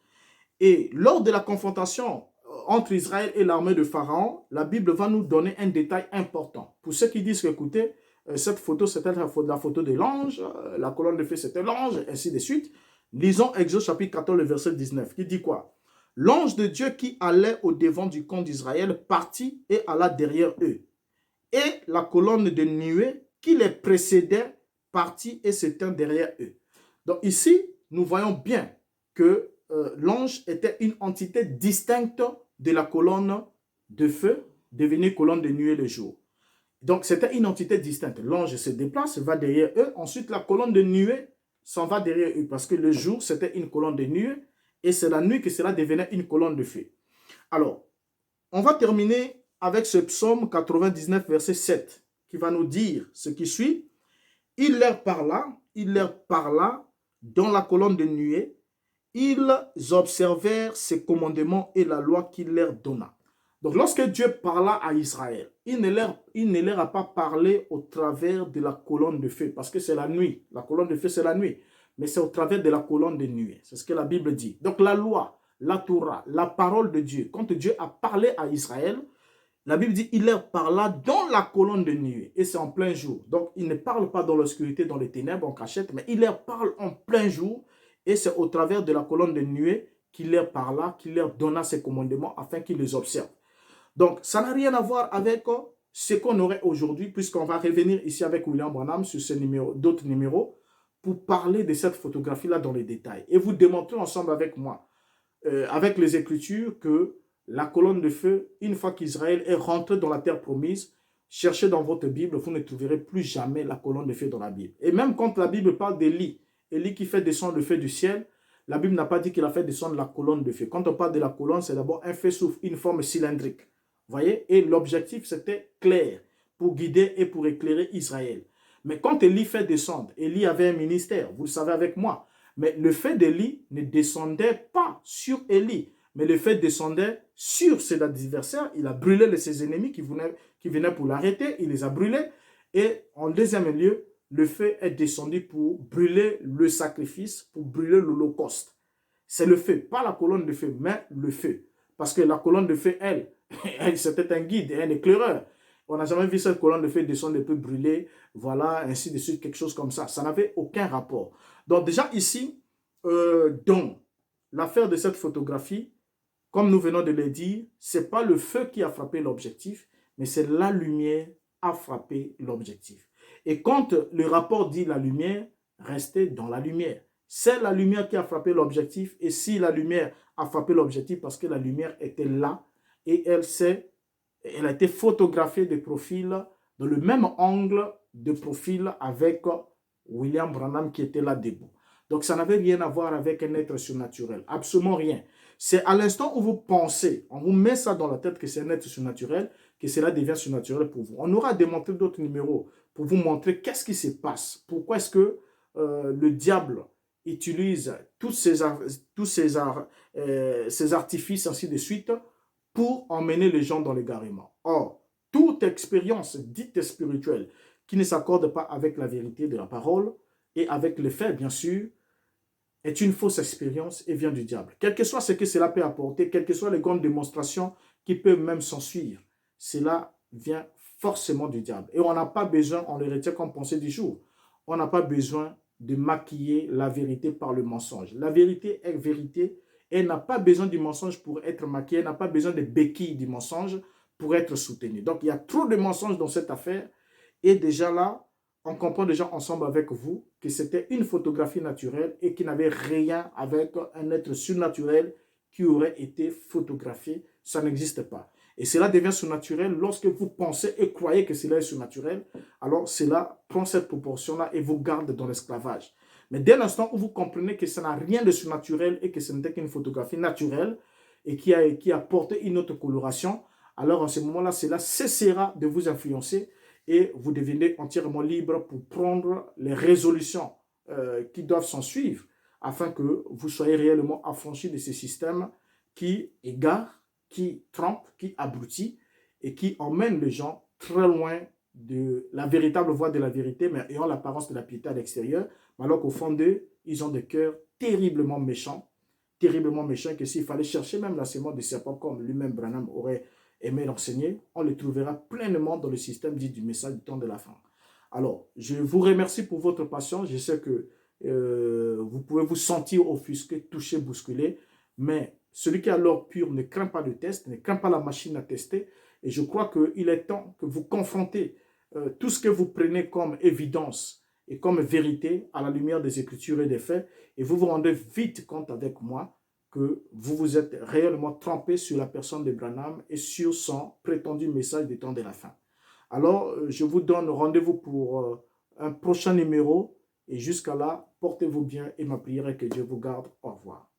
Et lors de la confrontation entre Israël et l'armée de Pharaon, la Bible va nous donner un détail important. Pour ceux qui disent que, écoutez, cette photo, c'était la photo de l'ange, la colonne de feu, c'était l'ange, ainsi de suite. Lisons Exode chapitre 14, le verset 19, qui dit quoi? L'ange de Dieu qui allait au devant du camp d'Israël partit et alla derrière eux. Et la colonne de nuée qui les précédait partit et s'éteint derrière eux. Donc ici, nous voyons bien que l'ange était une entité distincte de la colonne de feu, devenue colonne de nuée le jour. Donc c'était une entité distincte. L'ange se déplace, va derrière eux. Ensuite, la colonne de nuée s'en va derrière eux parce que le jour, c'était une colonne de nuée et c'est la nuit que cela devenait une colonne de feu. Alors, on va terminer avec ce psaume 99, verset 7, qui va nous dire ce qui suit. Il leur parla dans la colonne de nuée. Ils observèrent ses commandements et la loi qu'il leur donna. Donc, lorsque Dieu parla à Israël, il ne leur a pas parlé au travers de la colonne de feu, parce que c'est la nuit. La colonne de feu, c'est la nuit. Mais c'est au travers de la colonne de nuée. C'est ce que la Bible dit. Donc, la loi, la Torah, la parole de Dieu, quand Dieu a parlé à Israël, la Bible dit, il leur parla dans la colonne de nuée. Et c'est en plein jour. Donc, il ne parle pas dans l'obscurité, dans les ténèbres, en cachette, mais il leur parle en plein jour. Et c'est au travers de la colonne de nuée qu'il leur parla, qu'il leur donna ses commandements afin qu'ils les observent. Donc, ça n'a rien à voir avec ce qu'on aurait aujourd'hui, puisqu'on va revenir ici avec William Branham sur d'autres numéros pour parler de cette photographie-là dans les détails. Et vous démontrer ensemble avec moi, avec les Écritures, que la colonne de feu, une fois qu'Israël est rentré dans la terre promise, cherchez dans votre Bible, vous ne trouverez plus jamais la colonne de feu dans la Bible. Et même quand la Bible parle d'Élie, Élie qui fait descendre le feu du ciel, la Bible n'a pas dit qu'il a fait descendre la colonne de feu. Quand on parle de la colonne, c'est d'abord un feu sous une forme cylindrique. Voyez? Et l'objectif, c'était clair, pour guider et pour éclairer Israël. Mais quand Élie fait descendre, Élie avait un ministère, vous le savez avec moi. Mais le feu d'Élie ne descendait pas sur Élie, mais le feu descendait sur ses adversaires. Il a brûlé ses ennemis qui venaient pour l'arrêter, il les a brûlés. Et en deuxième lieu, le feu est descendu pour brûler le sacrifice, pour brûler l'holocauste. C'est le feu, pas la colonne de feu, mais le feu. Parce que la colonne de feu, elle c'était un guide, un éclaireur. On n'a jamais vu cette colonne de feu descendre et puis brûler, voilà, ainsi de suite, quelque chose comme ça. Ça n'avait aucun rapport. Donc déjà ici, dans l'affaire de cette photographie, comme nous venons de le dire, ce n'est pas le feu qui a frappé l'objectif, mais c'est la lumière qui a frappé l'objectif. Et quand le rapport dit la lumière, restez dans la lumière. c'est la lumière qui a frappé l'objectif. Et si la lumière a frappé l'objectif, parce que la lumière était là et elle a été photographiée de profil, dans le même angle de profil avec William Branham qui était là debout. Donc ça n'avait rien à voir avec un être surnaturel, absolument rien. C'est à l'instant où vous pensez, on vous met ça dans la tête que c'est un être surnaturel, que cela devient surnaturel pour vous. On aura démontré d'autres numéros pour vous montrer qu'est-ce qui se passe. Pourquoi est-ce que le diable utilise ces artifices, ainsi de suite, pour emmener les gens dans l'égarement. Or, toute expérience dite spirituelle qui ne s'accorde pas avec la vérité de la parole et avec les faits, bien sûr, est une fausse expérience et vient du diable. Quel que soit ce que cela peut apporter, quelles que soient les grandes démonstrations qui peuvent même s'ensuivre, cela vient forcément du diable. Et on n'a pas besoin, on le retient comme pensée du jour, on n'a pas besoin de maquiller la vérité par le mensonge. La vérité est vérité. Elle n'a pas besoin du mensonge pour être maquillée. Elle n'a pas besoin des béquilles du mensonge pour être soutenue. Donc, il y a trop de mensonges dans cette affaire. Et déjà là, on comprend déjà ensemble avec vous que c'était une photographie naturelle et qui n'avait rien avec un être surnaturel qui aurait été photographié. Ça n'existe pas. Et cela devient surnaturel lorsque vous pensez et croyez que cela est surnaturel. Alors cela prend cette proportion-là et vous garde dans l'esclavage. Mais dès l'instant où vous comprenez que ça n'a rien de surnaturel et que ce n'était qu'une photographie naturelle et qui a porté une autre coloration, alors en ce moment-là, cela cessera de vous influencer et vous devenez entièrement libre pour prendre les résolutions qui doivent s'en suivre afin que vous soyez réellement affranchis de ces systèmes qui égarent, qui trompe, qui abrutit et qui emmène les gens très loin de la véritable voie de la vérité, mais ayant l'apparence de la piété à l'extérieur, alors qu'au fond d'eux, ils ont des cœurs terriblement méchants, que s'il fallait chercher même la sémence de serpent comme lui-même Branham aurait aimé l'enseigner, on le trouvera pleinement dans le système dit du message du temps de la fin. Alors, je vous remercie pour votre patience. Je sais que vous pouvez vous sentir offusqué, touché, bousculé, mais celui qui a l'or pur ne craint pas le test, ne craint pas la machine à tester. Et je crois qu'il est temps que vous confrontez tout ce que vous prenez comme évidence et comme vérité à la lumière des Écritures et des faits. Et vous vous rendez vite compte avec moi que vous vous êtes réellement trompé sur la personne de Branham et sur son prétendu message du temps de la fin. Alors, je vous donne rendez-vous pour un prochain numéro. Et jusqu'à là, portez-vous bien et ma prière est que Dieu vous garde. Au revoir.